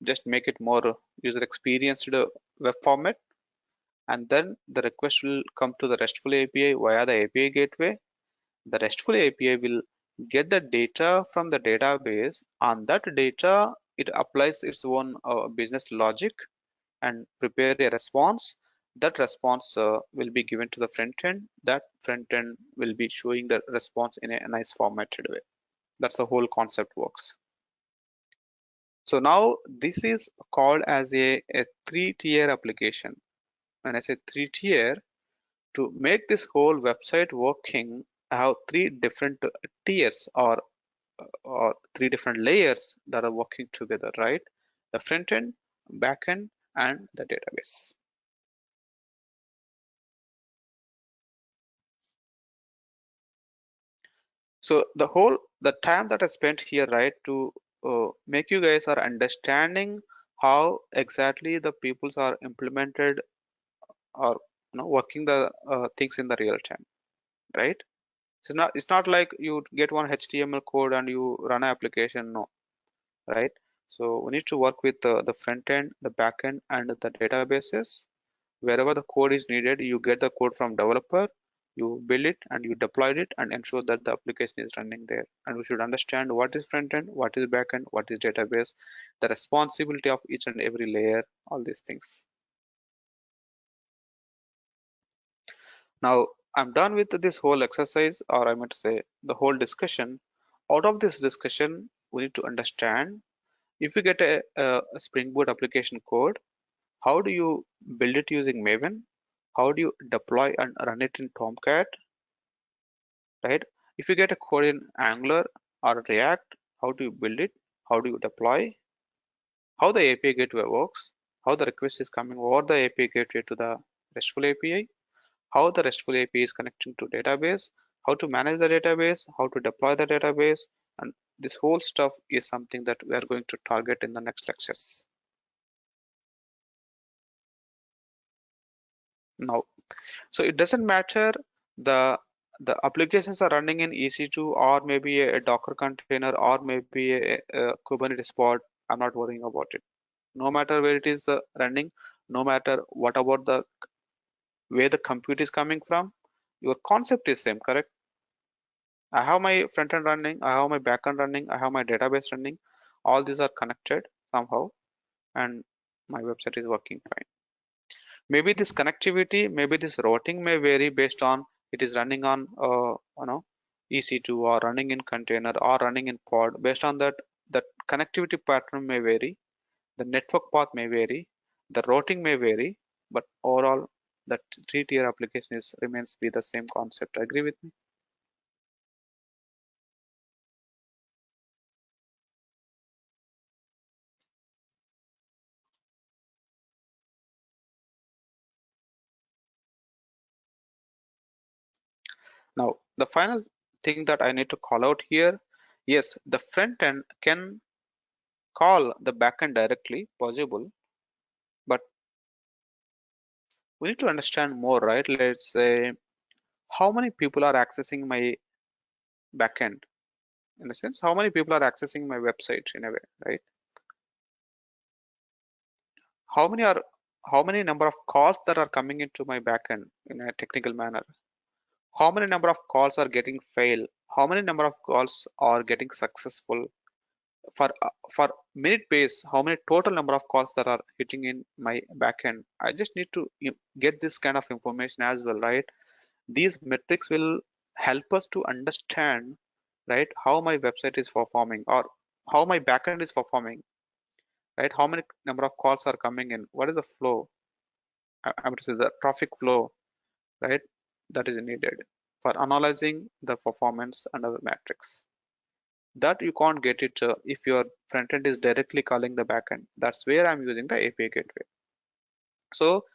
just make it more user experience to the web format, and then the request will come to the RESTful API via the API gateway. The RESTful API will get the data from the database. On that data, it applies its own business logic and prepare a response. That response will be given to the front end. That front end will be showing the response in a nice formatted way. That's the whole concept works. So now this is called as a three-tier application. When I say three-tier, to make this whole website working, I have three different tiers or three different layers that are working together, right? The front end, back end, and the database. So the time that I spent here, right, to make you guys are understanding how exactly the peoples are implemented or working the things in the real time, right? It's not like you get one HTML code and you run an application, no, right? So we need to work with the front end, the back end, and the databases. Wherever the code is needed, you get the code from developer, you build it and you deploy it and ensure that the application is running there. And we should understand what is front end, what is back end, what is database, the responsibility of each and every layer, all these things. Now I'm done with this whole exercise, or I meant to say the whole discussion. Out of this discussion, we need to understand, if you get a Spring Boot application code, how do you build it using Maven? How do you deploy and run it in Tomcat, right? If you get a code in Angular or React, how do you build it? How do you deploy? How the API gateway works? How the request is coming over the API gateway to the RESTful API? How the RESTful API is connecting to database? How to manage the database? How to deploy the database? And this whole stuff is something that we are going to target in the next lectures. Now, so it doesn't matter the applications are running in EC2 or maybe a Docker container or maybe a Kubernetes pod. I'm not worrying about it. No matter where it is running, no matter what about the where the compute is coming from, your concept is same, correct? I have my front end running, I have my back end running, I have my database running. All these are connected somehow, and my website is working fine. Maybe this connectivity, maybe this routing may vary based on it is running on EC2 or running in container or running in pod. Based on that, the connectivity pattern may vary, the network path may vary, the routing may vary, but overall the three-tier application remains be the same concept. Agree with me? Now, the final thing that I need to call out here, yes, the front end can call the backend directly, possible, we need to understand more, right? Let's say how many people are accessing my backend, in a sense, how many people are accessing my website in a way, right? How many are how many number of calls that are coming into my backend in a technical manner? How many number of calls are getting fail? How many number of calls are getting successful? For minute base, how many total number of calls that are hitting in my backend? I just need to get this kind of information as well, right? These metrics will help us to understand, right, how my website is performing or how my backend is performing, right? How many number of calls are coming in? What is the flow? I'm to say the traffic flow, right? That is needed for analyzing the performance and other metrics. That you can't get it if your front end is directly calling the backend. That's where I'm using the API gateway. So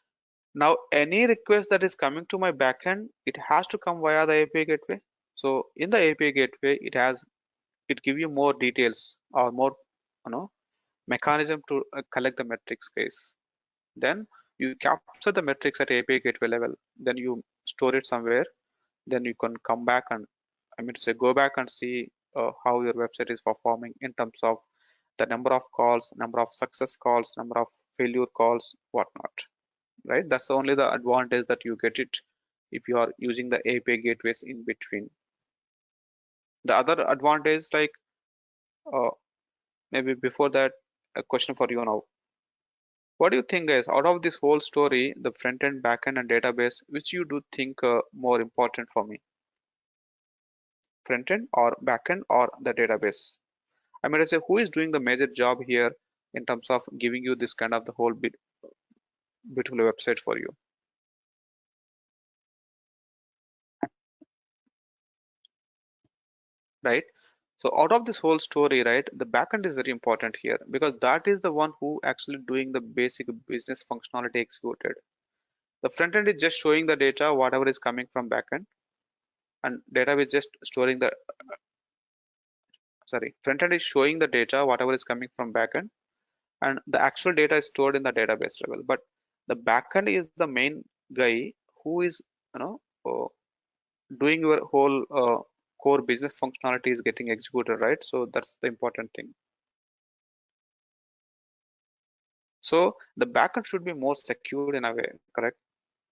now any request that is coming to my backend, it has to come via the API gateway. So in the API gateway, it give you more details or more, you know, mechanism to collect the metrics case. Then you capture the metrics at API gateway level. Then you store it somewhere. Then you can come back and go back and see how your website is performing in terms of the number of calls, number of success calls, number of failure calls, whatnot. Right? That's only the advantage that you get it if you are using the API gateways in between. The other advantage, like uh, maybe before that, a question for you now. What do you think, guys? Out of this whole story, the front end, back end, and database, which you do think more important for me, front end or back end or the database? I say who is doing the major job here in terms of giving you this kind of the whole beautiful website for you, right? So out of this whole story, right, the backend is very important here because that is the one who actually doing the basic business functionality executed. The front end is just showing the data, whatever is coming from backend, and data is just storing the front end is showing the data, whatever is coming from backend, and the actual data is stored in the database level. But the backend is the main guy who is, you know, doing your whole core business functionality is getting executed, right? So that's the important thing. So the backend should be more secured in a way, correct?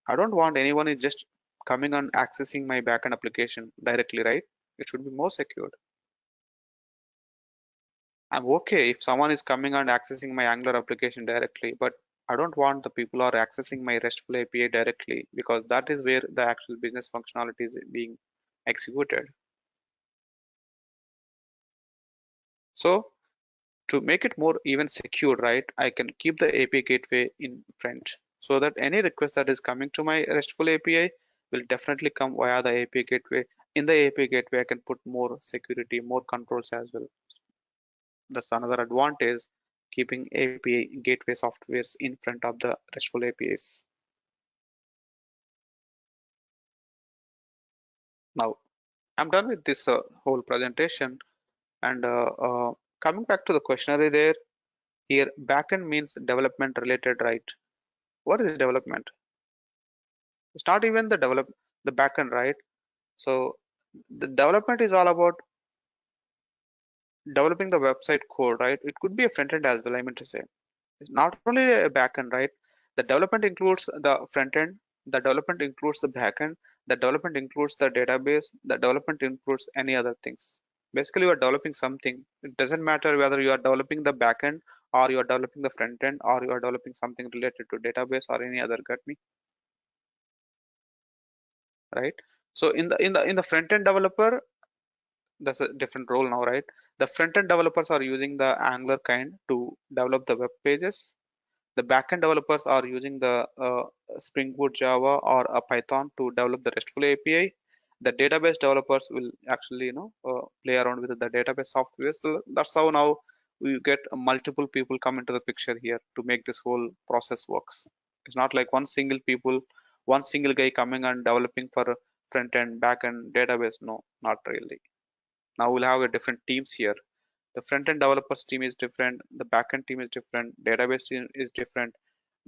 I don't want anyone is just coming and accessing my backend application directly, right? It should be more secured. I'm okay if someone is coming and accessing my Angular application directly, but I don't want the people are accessing my RESTful API directly because that is where the actual business functionality is being executed. So to make it more even secure, right, I can keep the API gateway in front so that any request that is coming to my RESTful API will definitely come via the API gateway. In the API gateway, I can put more security, more controls as well. That's another advantage keeping API gateway softwares in front of the RESTful APIs. Now, I'm done with this whole presentation and coming back to the questionnaire there, here backend means development related, right? What is development? It's not even the backend, right? So the development is all about developing the website code, right? It could be a front end as well, I mean to say. It's not only a backend, right? The development includes the front end, the development includes the backend, the development includes the database, the development includes any other things. Basically, you are developing something. It doesn't matter whether you are developing the backend or you are developing the front end or you are developing something related to database or any other, get me? Right? So in the front end developer, that's a different role now, right? The front end developers are using the Angular kind to develop the web pages. The backend developers are using the Spring Boot Java or a Python to develop the RESTful API. The database developers will actually, play around with the database software. So that's how now we get multiple people come into the picture here to make this whole process works. It's not like one single guy coming and developing for front end, back end, database. No, not really. Now we'll have a different teams here. The front end developers team is different, the back end team is different, database team is different,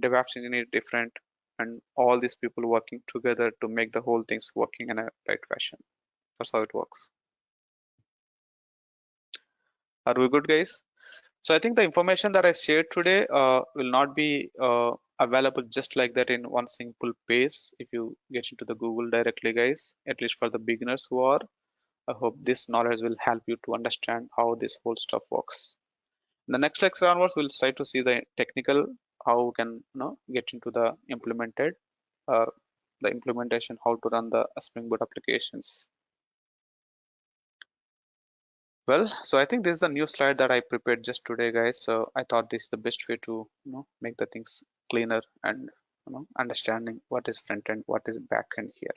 DevOps engineer is different. and all these people working together to make the whole things working in a right fashion. That's how it works. Are we good, guys? So I think the information that I shared today will not be available just like that in one simple page if you get into the Google directly, guys, at least for the beginners who are. I hope this knowledge will help you to understand how this whole stuff works. In the next lecture onwards, we'll try to see the technical, how we can get into the the implementation, how to run the Spring Boot applications. Well, so I think this is the new slide that I prepared just today, guys. So I thought this is the best way to make the things cleaner and understanding what is front end, what is back end here.